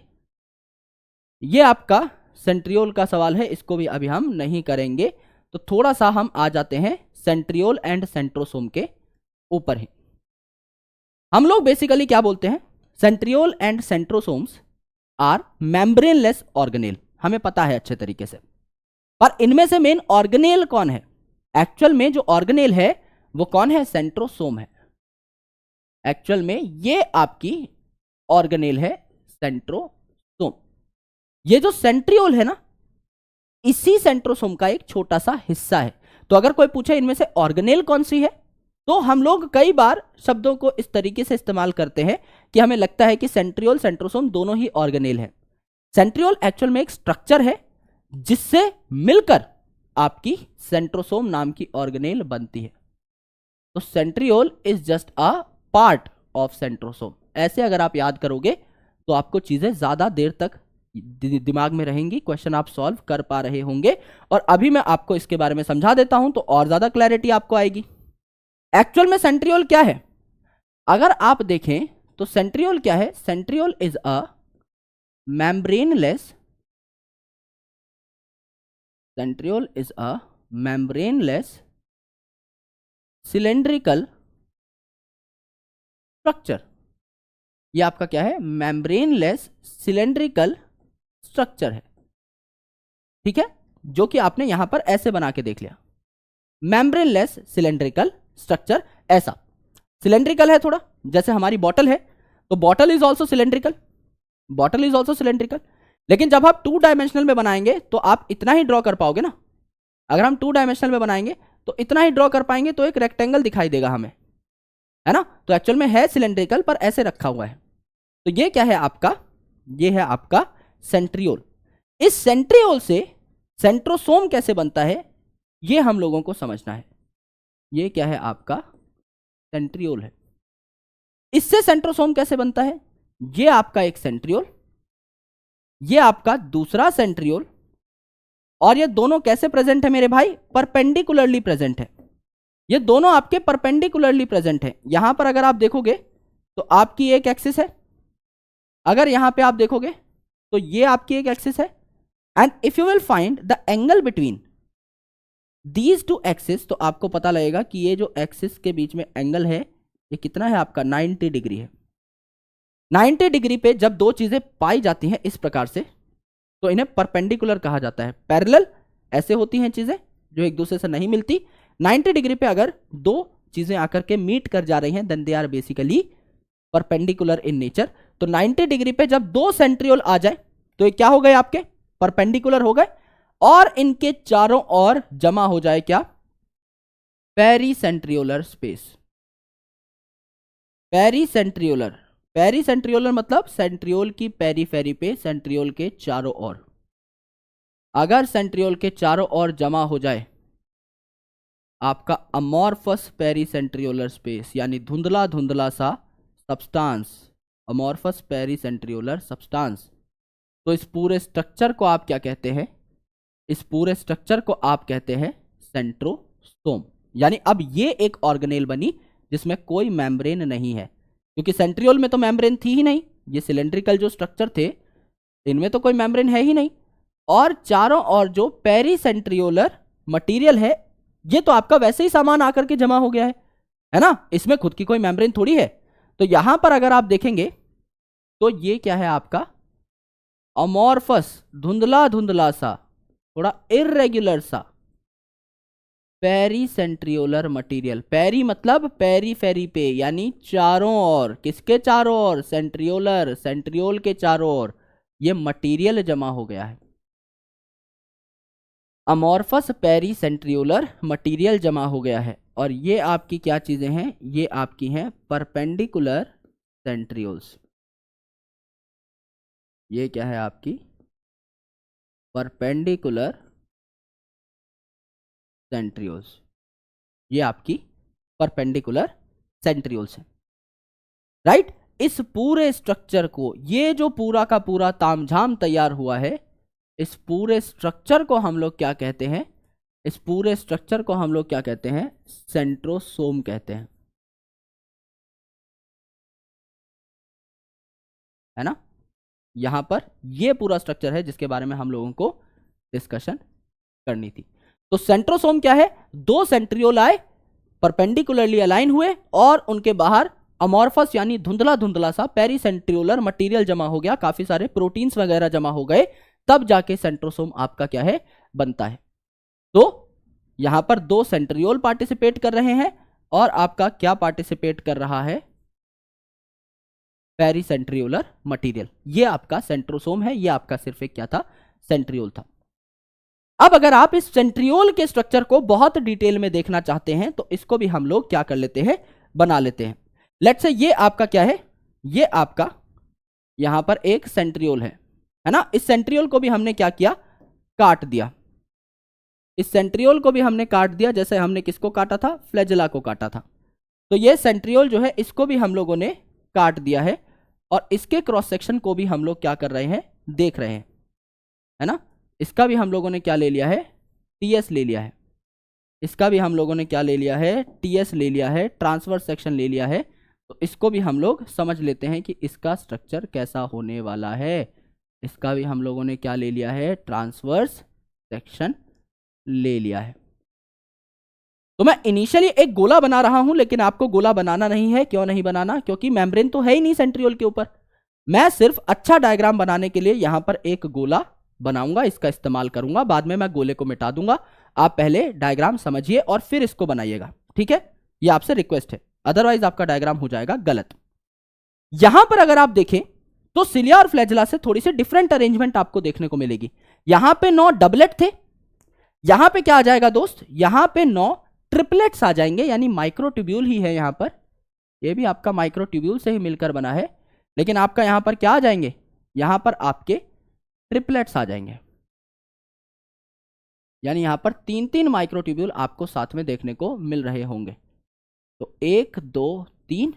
ये आपका सेंट्रियोल का सवाल है, इसको भी अभी हम नहीं करेंगे। तो थोड़ा सा हम आ जाते हैं सेंट्रियोल एंड सेंट्रोसोम के ऊपर ही। हम लोग बेसिकली क्या बोलते हैं, centriole and centrosomes are membraneless organelle, हमें पता है अच्छे तरीके से। पर इनमें से मेन ऑर्गेनेल कौन है? एक्चुअल में जो ऑर्गेनेल है वो कौन है? सेंट्रोसोम है। एक्चुअल में ये आपकी ऑर्गेनेल है सेंट्रोसोम। ये जो सेंट्रियोल है ना, इसी सेंट्रोसोम का एक छोटा सा हिस्सा है। तो अगर कोई पूछे इनमें से ऑर्गेनेल कौन सी है, तो हम लोग कई बार शब्दों को इस तरीके से इस्तेमाल करते हैं कि हमें लगता है कि सेंट्रियोल सेंट्रोसोम दोनों ही ऑर्गेनेल है। सेंट्रियोल एक्चुअल में एक स्ट्रक्चर है जिससे मिलकर आपकी सेंट्रोसोम नाम की ऑर्गेनेल बनती है। तो centriole is just a part of centrosome. ऐसे अगर आप याद करोगे तो आपको चीजें ज्यादा देर तक दिमाग में रहेंगी, क्वेश्चन आप सॉल्व कर पा रहे होंगे। और अभी मैं आपको इसके बारे में समझा देता हूं तो और ज्यादा क्लैरिटी आपको आएगी। एक्चुअल में सेंट्रियोल क्या है? अगर आप देखें तो सेंट्रियोल क्या है? Centriole is a membraneless, centriole is a membraneless cylindrical structure. ये आपका क्या है? मेम्ब्रेनलेस सिलेंड्रिकल स्ट्रक्चर है, ठीक है, जो कि आपने यहां पर ऐसे बना के देख लिया। मेम्ब्रेनलेस सिलेंड्रिकल स्ट्रक्चर, ऐसा सिलेंड्रिकल है थोड़ा, जैसे हमारी बॉटल है, तो bottle is also cylindrical, bottle is also cylindrical. लेकिन जब आप 2 डायमेंशनल में बनाएंगे तो आप इतना ही ड्रॉ कर पाओगे ना। अगर हम 2 डायमेंशनल में बनाएंगे तो इतना ही ड्रॉ कर पाएंगे, तो एक रेक्टेंगल दिखाई देगा हमें, है ना। तो एक्चुअल में है सिलेंड्रिकल, पर ऐसे रखा हुआ है। तो ये क्या है आपका? ये है आपका सेंट्रियोल। इस सेंट्रियोल से सेंट्रोसोम कैसे बनता है, ये हम लोगों को समझना है। ये क्या है आपका? सेंट्रियोल है। इससे सेंट्रोसोम कैसे बनता है? ये आपका एक सेंट्रियोल, ये आपका दूसरा सेंट्रियोल, और ये दोनों कैसे प्रेजेंट है मेरे भाई? परपेंडिकुलरली प्रेजेंट है। ये दोनों आपके परपेंडिकुलरली प्रेजेंट है। यहां पर अगर आप देखोगे तो आपकी एक एक्सिस है, अगर यहां पे आप देखोगे तो ये आपकी एक एक्सिस है, and if you will find the angle between these 2 axis, तो आपको पता लगेगा कि ये जो एक्सिस के बीच में एंगल है ये कितना है आपका? 90 डिग्री है। 90 डिग्री पे जब 2 चीजें पाई जाती हैं इस प्रकार से, तो इन्हें परपेंडिकुलर कहा जाता है। पैरेलल ऐसे होती हैं चीजें जो एक दूसरे से नहीं मिलती। 90 डिग्री पे अगर 2 चीजें आकर के मीट कर जा रही हैं, then they are basically perpendicular in nature. तो 90 डिग्री पे जब 2 सेंट्रियोल आ जाए तो ये क्या हो गए? आपके परपेंडिकुलर हो गए, और इनके चारों ओर जमा हो जाए क्या? Pericentriolar space. Pericentriolar, peri centriolar मतलब सेंट्रियोल की पेरीफेरी पे, सेंट्रियोल के चारों ओर। अगर सेंट्रियोल के चारों ओर जमा हो जाए आपका अमॉर्फस पेरी सेंट्रियोलर स्पेस, यानी धुंधला धुंधला सा substance, amorphous peri centriolar substance, तो इस पूरे स्ट्रक्चर को आप क्या कहते हैं? इस पूरे स्ट्रक्चर को आप कहते हैं सेंट्रोसोम। यानी अब ये एक ऑर्गेनेल बनी जिसमें कोई मेम्ब्रेन नहीं है, क्योंकि सेंट्रियोल में तो मेम्ब्रेन थी ही नहीं, ये सिलेंड्रिकल जो स्ट्रक्चर थे इनमें तो कोई मेम्ब्रेन है ही नहीं, और चारों ओर जो पेरी सेंट्रियोलर मटीरियल है ये तो आपका वैसे ही सामान आकर के जमा हो गया है ना, इसमें खुद की कोई मेम्ब्रेन थोड़ी है। तो यहां पर अगर आप देखेंगे तो ये क्या है आपका अमॉर्फस, धुंधला धुंधला सा, थोड़ा इर्रेगुलर सा पेरी सेंट्रियोलर मटीरियल। पेरी मतलब पेरीफेरी पे, यानी चारों ओर। किसके चारों ओर? सेंट्रियोलर, सेंट्रियोल के चारों ओर ये मटीरियल जमा हो गया है। अमॉर्फस पेरी सेंट्रियोलर मटीरियल जमा हो गया है। और ये आपकी क्या चीजें हैं? ये आपकी हैं परपेंडिकुलर सेंट्रियोल्स। ये क्या है आपकी? Perpendicular centrioles. ये आपकी परपेंडिकुलर सेंट्रियोल्स है, राइट। इस पूरे स्ट्रक्चर को, ये जो पूरा का पूरा तामझाम तैयार हुआ है, इस पूरे स्ट्रक्चर को हम लोग क्या कहते हैं? इस पूरे स्ट्रक्चर को हम लोग क्या कहते हैं? सेंट्रोसोम कहते हैं, है ना। यहां पर ये पूरा स्ट्रक्चर है जिसके बारे में हम लोगों को डिस्कशन करनी थी। तो सेंट्रोसोम क्या है? दो सेंट्रियोल आए, परपेंडिकुलरली अलाइन हुए और उनके बाहर अमॉर्फस यानी धुंधला धुंधला सा पेरी सेंट्रियोलर मटीरियल जमा हो गया, काफी सारे प्रोटीन्स वगैरह जमा हो गए, तब जाके सेंट्रोसोम आपका क्या है? बनता है। तो यहां पर दो सेंट्रियोल पार्टिसिपेट कर रहे हैं और आपका क्या पार्टिसिपेट कर रहा है? Pericentriolar material. ये आपका सेंट्रोसोम है, ये आपका सिर्फ एक क्या था? सेंट्रियोल था। अब अगर आप इस सेंट्रियोल के स्ट्रक्चर को बहुत डिटेल में देखना चाहते हैं तो इसको भी हम लोग क्या कर लेते हैं? बना लेते हैं। लेट्स से ये आपका क्या है? ये आपका यहां पर एक सेंट्रियोल है ना। इस सेंट्रियोल को भी हमने क्या किया? काट दिया। इस सेंट्रियोल को भी हमने काट दिया, जैसे हमने किसको काटा था? फ्लैजेला को काटा था। तो ये सेंट्रियोल जो है इसको भी हम लोगों ने काट दिया है और इसके क्रॉस सेक्शन को भी हम लोग क्या कर रहे हैं? देख रहे हैं, है ना। इसका भी हम लोगों ने क्या ले लिया है? टीएस ले लिया है। इसका भी हम लोगों ने क्या ले लिया है? टीएस ले लिया है, ट्रांसवर्स सेक्शन ले लिया है। तो इसको भी हम लोग समझ लेते हैं कि इसका स्ट्रक्चर कैसा होने वाला है। इसका भी हम लोगों ने क्या ले लिया है? ट्रांसवर्स सेक्शन ले लिया है। तो मैं इनिशियली एक गोला बना रहा हूं, लेकिन आपको गोला बनाना नहीं है। क्यों नहीं बनाना? क्योंकि मेम्ब्रेन तो है ही नहीं सेंट्रियोल के ऊपर। मैं सिर्फ अच्छा डायग्राम बनाने के लिए यहां पर एक गोला बनाऊंगा, इसका इस्तेमाल करूंगा। बाद में मैं गोले को मिटा दूंगा। आप पहले डायग्राम समझिए और फिर इसको बनाइएगा, ठीक है। ये आपसे रिक्वेस्ट है, अदरवाइज आपका डायग्राम हो जाएगा गलत। यहां पर अगर आप देखें तो सिलिया और फ्लैजेला से थोड़ी सी डिफरेंट अरेंजमेंट आपको देखने को मिलेगी। यहां पे 9 डबलेट थे, यहां पे क्या आ जाएगा दोस्त? यहां पे 9 ट्रिपलेट्स आ जाएंगे, यानी माइक्रोट्यूब्यूल ही है यहां पर। ये भी आपका माइक्रोट्यूब्यूल से ही मिलकर बना है, लेकिन आपका यहां पर क्या आ जाएंगे? यहां पर आपके ट्रिपलेट्स आ जाएंगे, यानी यहां पर 3-3 माइक्रोट्यूब्यूल आपको साथ में देखने को मिल रहे होंगे। तो 1 2 3,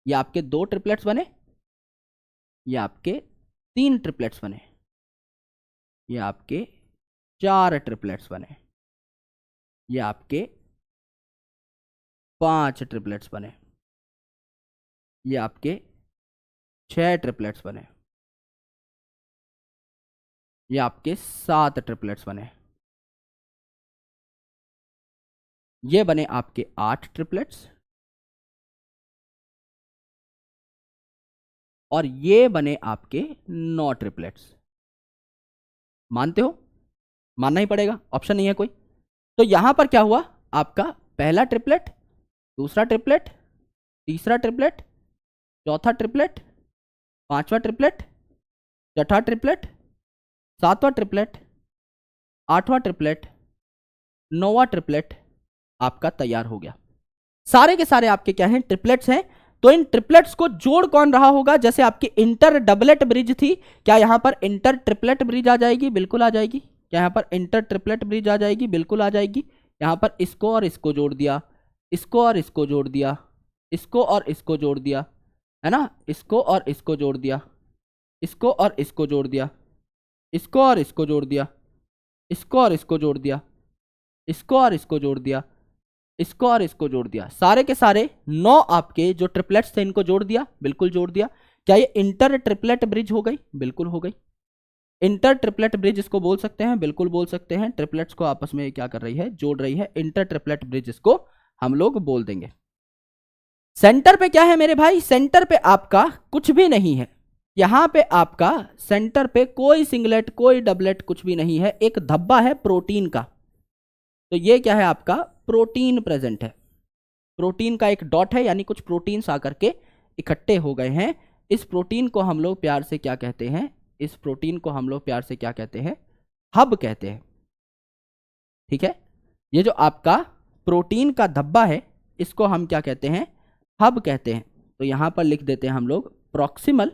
ये आपके 2 ट्रिपलेट्स बने, ये आपके 3 ट्रिपलेट्स बने, ये आपके 4 ट्रिपलेट्स बने, ये आपके 5 ट्रिपलेट्स बने, ये आपके 6 ट्रिपलेट्स बने, ये आपके 7 ट्रिपलेट्स बने, ये बने आपके 8 ट्रिपलेट्स, और ये बने आपके 9 ट्रिपलेट्स। मानते हो? मानना ही पड़ेगा, ऑप्शन नहीं है कोई। तो यहां पर क्या हुआ? आपका पहला ट्रिपलेट, दूसरा ट्रिपलेट, तीसरा ट्रिपलेट, चौथा ट्रिपलेट, पांचवा ट्रिपलेट, छठा ट्रिपलेट, सातवां ट्रिपलेट, आठवां ट्रिपलेट, नौवां ट्रिपलेट आपका तैयार हो गया। सारे के सारे आपके क्या हैं? ट्रिपलेट्स हैं। तो इन ट्रिपलेट्स को जोड़ कौन रहा होगा? जैसे आपकी इंटर डबलेट ब्रिज थी, क्या यहां पर इंटर ट्रिपलेट ब्रिज आ जाएगी? बिल्कुल आ जाएगी। क्या यहां पर इंटर ट्रिपलेट ब्रिज आ जाएगी? बिल्कुल आ जाएगी। यहां पर इसको और इसको जोड़ दिया, इसको और इसको जोड़ दिया, इसको और इसको जोड़ दिया, है ना, इसको और इसको जोड़ दिया, इसको और इसको जोड़ दिया, इसको और इसको जोड़ दिया, इसको और इसको जोड़ दिया, इसको और इसको जोड़ दिया, इसको और इसको जोड़ दिया, सारे के सारे 9 आपके जो ट्रिपलेट्स थे इनको जोड़ दिया, बिल्कुल जोड़ दिया। क्या ये इंटर ट्रिपलेट ब्रिज हो गई? बिल्कुल हो गई। इंटर ट्रिपलेट ब्रिज इसको बोल सकते हैं, बिल्कुल बोल सकते हैं। ट्रिपलेट्स को आपस में क्या कर रही है? जोड़ रही है। इंटर ट्रिपलेट ब्रिज इसको हम लोग बोल देंगे। सेंटर पे क्या है मेरे भाई? सेंटर पे आपका कुछ भी नहीं है। यहां पे आपका सेंटर पे कोई सिंगलेट, कोई डबलेट, कुछ भी नहीं है। एक धब्बा है प्रोटीन का, तो ये क्या है? आपका प्रोटीन प्रेजेंट है। प्रोटीन का एक डॉट है, यानी कुछ प्रोटीन्स आकर के इकट्ठे हो गए हैं। इस प्रोटीन को हम लोग प्यार से क्या कहते हैं? इस प्रोटीन को हम लोग प्यार से क्या कहते हैं? हब कहते हैं। ठीक है, ये जो आपका प्रोटीन का धब्बा है इसको हम क्या कहते हैं? हब कहते हैं। तो यहां पर लिख देते हैं हम लोग प्रॉक्सिमल,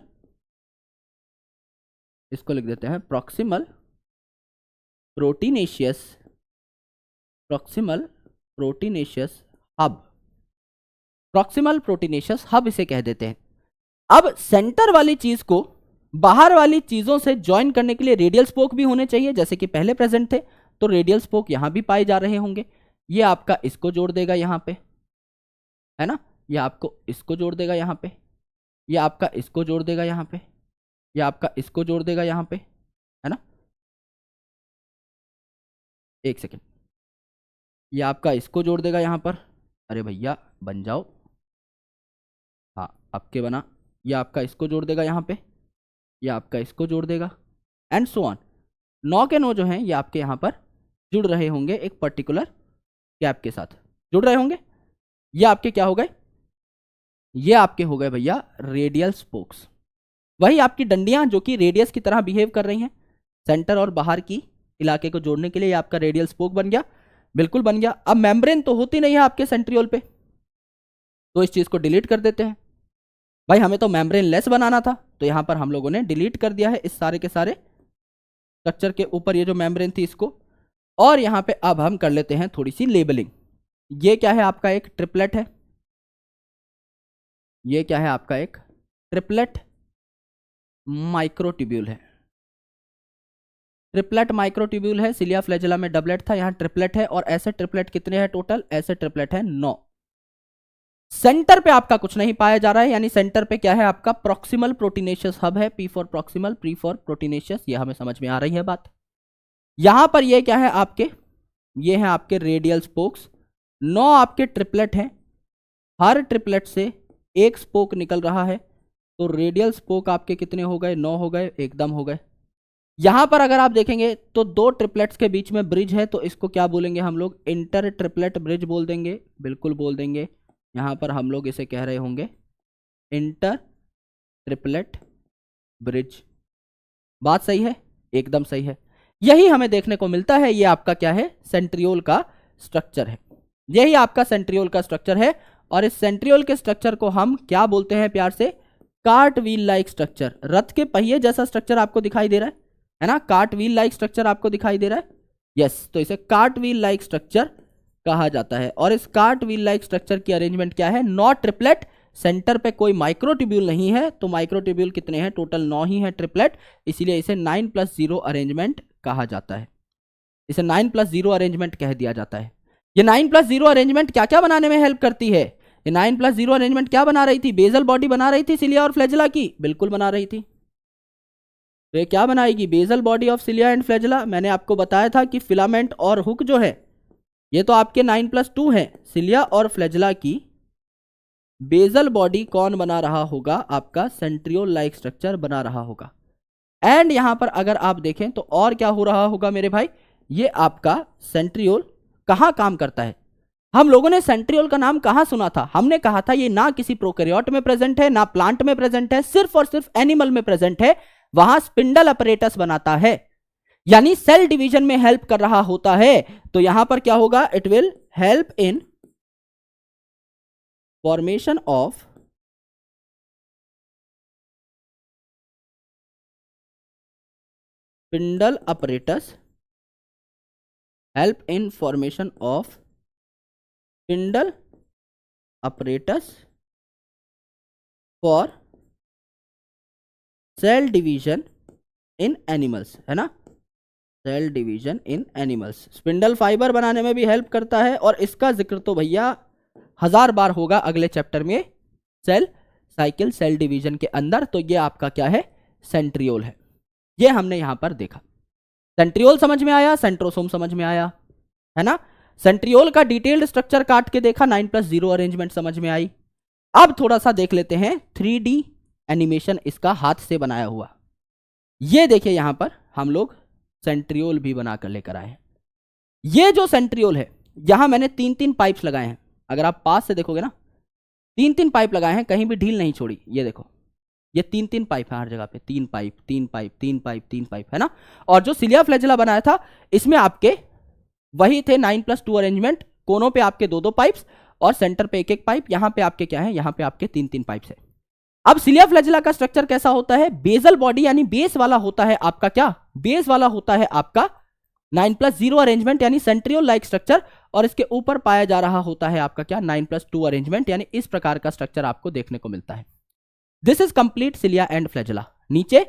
इसको लिख देते हैं proximal proteinaceous, proximal proteinaceous hub, proximal proteinaceous hub इसे कह देते हैं। अब सेंटर वाली चीज को बाहर वाली चीजों से ज्वाइन करने के लिए रेडियल स्पोक भी होने चाहिए, जैसे कि पहले प्रेजेंट थे, तो रेडियल स्पोक यहां भी पाए जा रहे होंगे। ये आपका इसको जोड़ देगा यहां पे, है ना, ये आपको इसको जोड़ देगा यहां पे, ये आपका इसको जोड़ देगा यहां पे, ये आपका इसको जोड़ देगा यहां पे, है ना। एक सेकेंड, ये आपका इसको जोड़ देगा यहां पर। अरे भैया बन जाओ, हाँ आपके बना। ये आपका इसको जोड़ देगा यहां पे, ये आपका इसको जोड़ देगा, एंड सो ऑन। 9 के 9 जो हैं ये आपके यहां पर जुड़ रहे होंगे एक पर्टिकुलर गैप के साथ, जुड़ रहे होंगे। ये आपके क्या हो गए? ये आपके हो गए भैया रेडियल स्पोक्स। वही आपकी डंडियां जो कि रेडियस की तरह बिहेव कर रही हैं, सेंटर और बाहर की इलाके को जोड़ने के लिए, ये आपका रेडियल स्पोक बन गया, बिल्कुल बन गया। अब मेम्ब्रेन तो होती नहीं है आपके सेंट्रियोल पे, तो इस चीज को डिलीट कर देते हैं। भाई हमें तो मेम्ब्रेन लेस बनाना था, तो यहां पर हम लोगों ने डिलीट कर दिया है इस सारे के सारे स्ट्रक्चर के ऊपर ये जो मेम्ब्रेन थी इसको। और यहां पे अब हम कर लेते हैं थोड़ी सी लेबलिंग। ये क्या है? आपका एक ट्रिपलेट है। ये क्या है? आपका एक ट्रिपलेट माइक्रोट्यूब्यूल है। ट्रिपलेट माइक्रोट्यूब्यूल है। सिलिया फ्लैजेला में डबलेट था, यहां ट्रिपलेट है। और ऐसे ट्रिपलेट कितने हैं टोटल? ऐसे ट्रिपलेट है 9। सेंटर पे आपका कुछ नहीं पाया जा रहा है, यानी सेंटर पे क्या है? आपका प्रॉक्सिमल प्रोटीनेशियस हब है। P for proximal, P for proteinaceous, ये हमें समझ में आ रही है बात। यहां पर ये क्या है? आपके ये हैं आपके रेडियल स्पोक्स। 9 आपके ट्रिपलेट हैं, हर ट्रिपलेट से एक स्पोक निकल रहा है, तो रेडियल स्पोक आपके कितने हो गए? 9 हो गए, एकदम हो गए। यहां पर अगर आप देखेंगे तो 2 ट्रिपलेट्स के बीच में ब्रिज है, तो इसको क्या बोलेंगे हम लोग? इंटर ट्रिपलेट ब्रिज बोल देंगे, बिल्कुल बोल देंगे। यहां पर हम लोग इसे कह रहे होंगे इंटर ट्रिपलेट ब्रिज। बात सही है? एकदम सही है। यही हमें देखने को मिलता है। ये आपका क्या है? सेंट्रियोल का स्ट्रक्चर है। यही आपका सेंट्रियोल का स्ट्रक्चर है। और इस सेंट्रियोल के स्ट्रक्चर को हम क्या बोलते हैं प्यार से? Cart wheel like structure. रथ के पहिए जैसा स्ट्रक्चर आपको दिखाई दे रहा है ना? कार्ट व्हील लाइक स्ट्रक्चर आपको दिखाई दे रहा है। यस, तो इसे कार्ट व्हील लाइक स्ट्रक्चर कहा जाता है। और इस कार्ट व्हील लाइक स्ट्रक्चर की अरेंजमेंट क्या है? 9 ट्रिपलेट, सेंटर पे कोई माइक्रोट्यूब्यूल नहीं है, तो माइक्रोट्यूब्यूल कितने हैं? टोटल 9 ही है ट्रिपलेट, इसीलिए इसे 9+0 अरेंजमेंट कहा जाता है। इसे 9+0 अरेंजमेंट कह दिया जाता है। ये 9+0 अरेंजमेंट क्या क्या बनाने में हेल्प करती है? ये 9+0 अरेंजमेंट क्या बना रही थी? बेजल बॉडी बना रही थी सिलिया और फ्लैजेला की, बिल्कुल बना रही थी। तो ये क्या बनाएगी? Bezel body of cilia and flagella. मैंने आपको बताया था कि फिलामेंट और हुक जो है ये तो आपके 9+2 है। सिलिया और फ्लैजेला की बेजल बॉडी कौन बना रहा होगा? आपका सेंट्रियोल लाइक स्ट्रक्चर बना रहा होगा। एंड यहां पर अगर आप देखें तो और क्या हो रहा होगा मेरे भाई? ये आपका सेंट्रियोल कहां काम करता है? हम लोगों ने सेंट्रियोल का नाम कहां सुना था? हमने कहा था ये ना किसी प्रोकैरियोट में प्रेजेंट है, ना प्लांट में प्रेजेंट है, सिर्फ और सिर्फ एनिमल में प्रेजेंट है। वहां स्पिंडल अपरेटस बनाता है, यानी सेल डिवीजन में हेल्प कर रहा होता है। तो यहां पर क्या होगा? It will help in formation of spindle apparatus help in formation of spindle apparatus for cell division in animals, है ना, cell division in animals. Spindle fibre बनाने में भी हेल्प करता है और इसका जिक्र तो भैया 1000 बार होगा अगले चैप्टर में, सेल साइकिल सेल डिवीजन के अंदर। तो ये आपका क्या है, सेंट्रियोल है। ये हमने यहां पर देखा। सेंट्रियोल समझ में आया, सेंट्रोसोम समझ में आया, है ना। सेंट्रियोल का डिटेल्ड स्ट्रक्चर काट के देखा, 9+0 अरेंजमेंट समझ में आई। अब थोड़ा सा देख लेते हैं 3D एनिमेशन इसका हाथ से बनाया हुआ। ये देखिए यहां पर हम लोग सेंट्रियोल भी बनाकर लेकर आए हैं। ये जो सेंट्रियोल है, यहां मैंने 3-3 पाइप्स लगाए हैं। अगर आप पास से देखोगे ना, 3-3 पाइप लगाए हैं, कहीं भी ढील नहीं छोड़ी। ये देखो, ये 3-3 पाइप है हर जगह पे, 3 पाइप 3 पाइप 3 पाइप 3 पाइप, है ना। और जो सिलिया फ्लैजेला बनाया था, इसमें आपके वही थे 9+2 अरेंजमेंट। कोनों पे आपके 2-2 पाइप्स और सेंटर पे 1-1 पाइप। यहां पे आपके क्या है, यहां पे आपके 3-3 पाइप्स है। अब सिलिया फ्लैजेला का स्ट्रक्चर कैसा होता है, बेसल बॉडी यानी बेस वाला होता है आपका, क्या बेस वाला होता है आपका 9+0 अरेंजमेंट यानी सेंट्रियोल लाइक स्ट्रक्चर। और इसके ऊपर पाया जा रहा होता है आपका क्या, 9+2 अरेंजमेंट, यानी इस प्रकार का स्ट्रक्चर आपको देखने को मिलता है। This is complete cilia and flagella. नीचे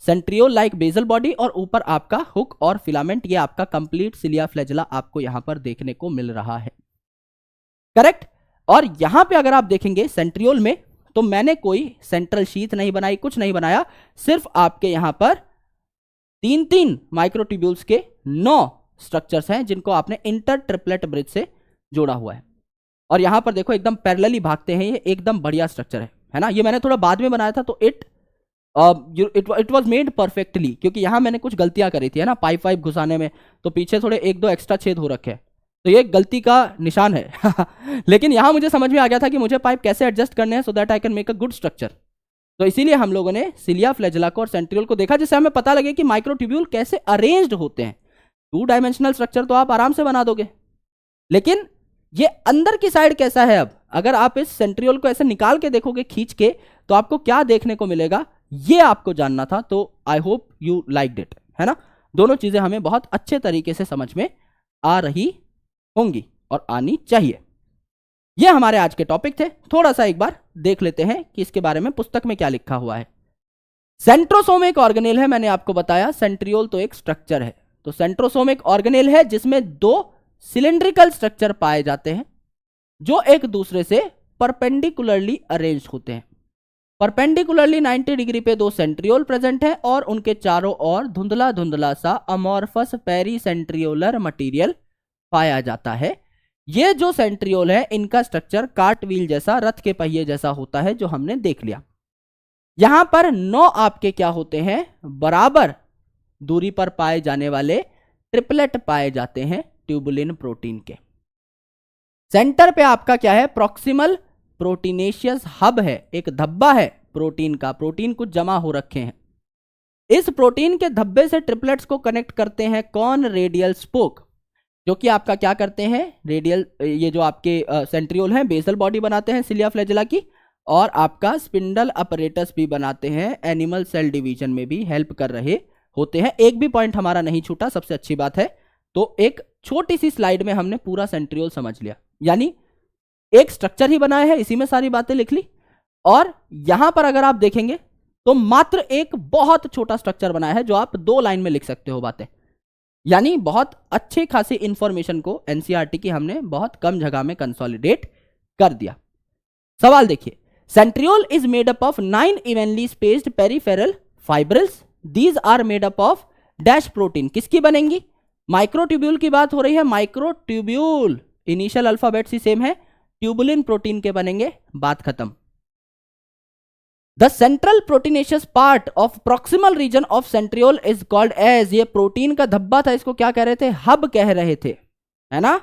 सेंट्रियोल लाइक बेसल बॉडी और ऊपर आपका हुक और फिलामेंट। ये आपका कंप्लीट सिलिया फ्लैजेला आपको यहां पर देखने को मिल रहा है, करेक्ट। और यहां पे अगर आप देखेंगे सेंट्रियोल में, तो मैंने कोई सेंट्रल शीथ नहीं बनाई, कुछ नहीं बनाया। सिर्फ आपके यहां पर 3-3 माइक्रोट्यूब्यूल्स के 9 स्ट्रक्चर्स हैं, जिनको आपने इंटर ट्रिपलेट ब्रिज से जोड़ा हुआ है। और यहां पर देखो एकदम पैरेलली भागते हैं, ये एकदम बढ़िया स्ट्रक्चर है ना। ये मैंने थोड़ा बाद में बनाया था, तो इट वॉज मेड परफेक्टली, क्योंकि यहां मैंने कुछ गलतियां करी थी, है ना, पाइप वाइप घुसाने में, तो पीछे थोड़े 1-2 एक्स्ट्रा छेद हो रखे हैं, तो ये गलती का निशान है। लेकिन यहां मुझे समझ में आ गया था कि मुझे पाइप कैसे एडजस्ट करने हैं, so that I can make a good structure. तो इसीलिए हम लोगों ने सिलिया फ्लैजेला को और सेंट्रियोल को देखा, जिससे हमें पता लगे कि माइक्रोट्यूब्यूल कैसे अरेंज्ड होते हैं। 2 डायमेंशनल स्ट्रक्चर तो आप आराम से बना दोगे, लेकिन ये अंदर की साइड कैसा है। अब अगर आप इस सेंट्रियोल को ऐसे निकाल के देखोगे खींच के, तो आपको क्या देखने को मिलेगा, ये आपको जानना था। तो I hope you liked it, है ना। दोनों चीजें हमें बहुत अच्छे तरीके से समझ में आ रही होंगी और आनी चाहिए। ये हमारे आज के टॉपिक थे। थोड़ा सा एक बार देख लेते हैं कि इसके बारे में पुस्तक में क्या लिखा हुआ है। सेंट्रोसोम एक ऑर्गेनेल है, मैंने आपको बताया। सेंट्रियोल तो एक स्ट्रक्चर है। तो सेंट्रोसोम एक ऑर्गेनेल है जिसमें 2 सिलेंड्रिकल स्ट्रक्चर पाए जाते हैं, जो एक दूसरे से परपेंडिकुलरली अरेंज होते हैं। परपेंडिकुलरली 90 डिग्री पे 2 सेंट्रियोल प्रेजेंट है और उनके चारों ओर धुंधला धुंधला सा अमॉर्फस पेरीसेंट्रियोलर मटेरियल पाया जाता है। ये जो सेंट्रियोल है, इनका स्ट्रक्चर कार्ट व्हील जैसा, रथ के पहिए जैसा होता है, जो हमने देख लिया। यहां पर 9 आपके क्या होते हैं, बराबर दूरी पर पाए जाने वाले ट्रिपलेट पाए जाते हैं ट्यूबुलिन प्रोटीन के। सेंटर पे आपका क्या है, प्रॉक्सिमल प्रोटीनेशियस हब है, एक धब्बा है प्रोटीन का। प्रोटीन कुछ जमा हो रखे हैं। इस प्रोटीन के धब्बे से ट्रिपलेट्स को कनेक्ट करते हैं कौन, रेडियल स्पोक, जो कि आपका क्या करते हैं, रेडियल, ये जो आपके सेंट्रियोल हैं, बेसल बॉडी बनाते हैं सिलिया फ्लैजेला की, और आपका स्पिंडल अपरेटस भी बनाते हैं, एनिमल सेल डिवीजन में भी हेल्प कर रहे होते हैं। एक भी पॉइंट हमारा नहीं छूटा, सबसे अच्छी बात है। तो एक छोटी सी स्लाइड में हमने पूरा सेंट्रियोल समझ लिया, यानी एक स्ट्रक्चर ही बनाया है, इसी में सारी बातें लिख ली। और यहां पर अगर आप देखेंगे तो मात्र एक बहुत छोटा स्ट्रक्चर बनाया है, जो आप 2 लाइन में लिख सकते हो बातें। यानी बहुत अच्छे खासी इंफॉर्मेशन को एनसीईआरटी की हमने बहुत कम जगह में कंसोलिडेट कर दिया। सवाल देखिए, centriole is made up of 9 evenly spaced peripheral fibrils. These are made up of dash protein. किसकी बनेंगी, माइक्रोट्यूब्यूल की बात हो रही है। माइक्रोट्यूब्यूल इनिशियल अल्फाबेट ही सेम है, ट्यूबुलिन प्रोटीन के बनेंगे, बात खत्म। The central proteinaceous part of proximal region of centriole is called as, ये प्रोटीन का धब्बा था, इसको क्या कह रहे थे, हब कह रहे थे, है ना।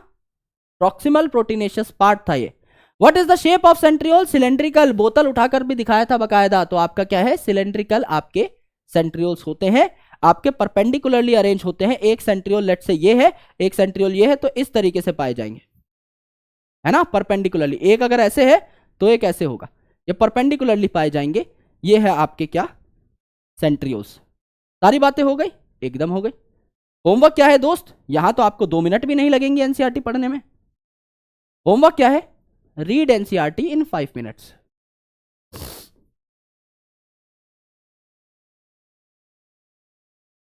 प्रॉक्सिमल प्रोटीनेशियस पार्ट था ये। What is the shape of centriole, cylindrical. बोतल उठाकर भी दिखाया था बकायदा, तो आपका क्या है, सिलेंड्रिकल आपके सेंट्रियोल्स होते हैं, आपके परपेंडिकुलरली अरेंज होते हैं। एक सेंट्रियोल लेट से ये है, एक सेंट्रियोल ये है, तो इस तरीके से पाए जाएंगे, है ना, परपेंडिकुलरली। एक अगर ऐसे है तो एक ऐसे होगा, ये परपेंडिकुलरली पाए जाएंगे। ये है आपके क्या, सेंट्रियोल्स। सारी बातें हो गई, एकदम हो गई। होमवर्क क्या है दोस्त? यहां तो आपको 2 मिनट भी नहीं लगेंगे एनसीईआरटी पढ़ने में। होमवर्क क्या है? रीड एनसीईआरटी इन 5 मिनट्स।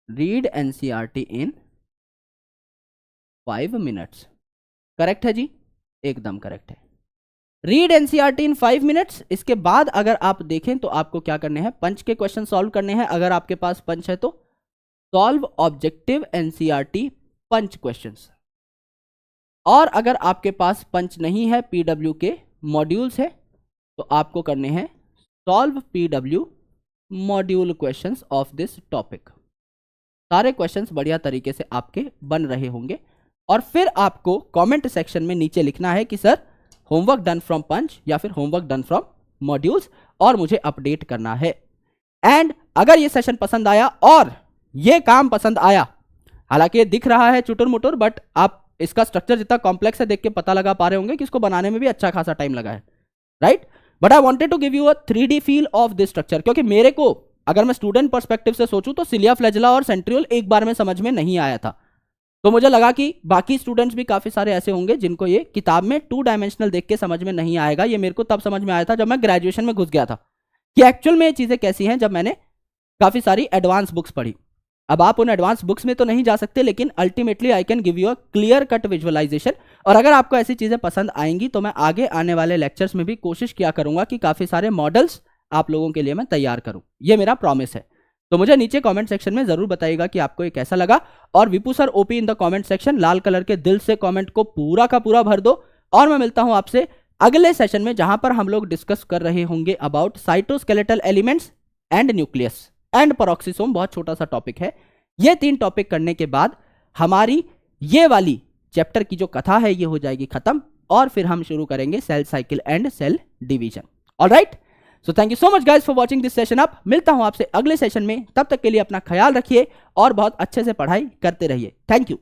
रीड एनसीईआरटी इन 5 मिनट्स। करेक्ट है जी, एकदम करेक्ट है। रीड एनसीईआरटी इन 5 मिनट्स। इसके बाद अगर आप देखें तो आपको क्या करने हैं, पंच के क्वेश्चन सॉल्व करने हैं। अगर आपके पास पंच है तो solve objective NCERT punch questions. और अगर आपके पास पंच नहीं है, पीडब्ल्यू के मॉड्यूल्स है, तो आपको करने हैं solve PW module questions of this topic. सारे क्वेश्चंस बढ़िया तरीके से आपके बन रहे होंगे। और फिर आपको कमेंट सेक्शन में नीचे लिखना है कि सर होमवर्क डन फ्रॉम पंच या फिर होमवर्क डन फ्रॉम मॉड्यूल्स, और मुझे अपडेट करना है। एंड अगर ये सेशन पसंद आया और ये काम पसंद आया, हालांकि ये दिख रहा है चुटुर मुटुर, बट आप इसका स्ट्रक्चर जितना कॉम्प्लेक्स है देख के पता लगा पा रहे होंगे कि इसको बनाने में भी अच्छा खासा टाइम लगा है, right? But I wanted to give you a 3D feel of this structure, क्योंकि मेरे को अगर मैं स्टूडेंट पर्सपेक्टिव से सोचूं तो सिलिया फ्लैजेला और सेंट्रियोल एक बार में समझ में नहीं आया था। तो मुझे लगा कि बाकी स्टूडेंट्स भी काफी सारे ऐसे होंगे जिनको ये किताब में 2 डायमेंशनल देख के समझ में नहीं आएगा। ये मेरे को तब समझ में आया था जब मैं ग्रेजुएशन में घुस गया था कि एक्चुअल में ये चीजें कैसी हैं, जब मैंने काफी सारी एडवांस बुक्स पढ़ी। अब आप उन एडवांस बुक्स में तो नहीं जा सकते, लेकिन ultimately I can give you a clear cut visualisation. और अगर आपको ऐसी चीजें पसंद आएंगी तो मैं आगे आने वाले लेक्चर्स में भी कोशिश किया करूंगा कि काफी सारे मॉडल्स आप लोगों के लिए मैं तैयार करूं। ये मेरा प्रॉमिस है। तो मुझे नीचे कमेंट सेक्शन में जरूर बताइएगा कि आपको ये कैसा लगा। और Vipu sir OP in the comment section, लाल कलर के दिल से कमेंट को पूरा का पूरा भर दो। और मैं मिलता हूं आपसे अगले सेशन में, जहां पर हम लोग डिस्कस कर रहे होंगे about cytoskeletal elements and nucleus and peroxisome. बहुत छोटा सा टॉपिक है। ये 3 टॉपिक करने के बाद हमारी ये वाली चैप्टर की जो कथा है ये हो जाएगी खत्म, और फिर हम शुरू करेंगे cell cycle and cell division. Alright, so thank you so much guys for watching this session up. मिलता हूं आपसे अगले सेशन में, तब तक के लिए अपना ख्याल रखिए और बहुत अच्छे से पढ़ाई करते रहिए। Thank you.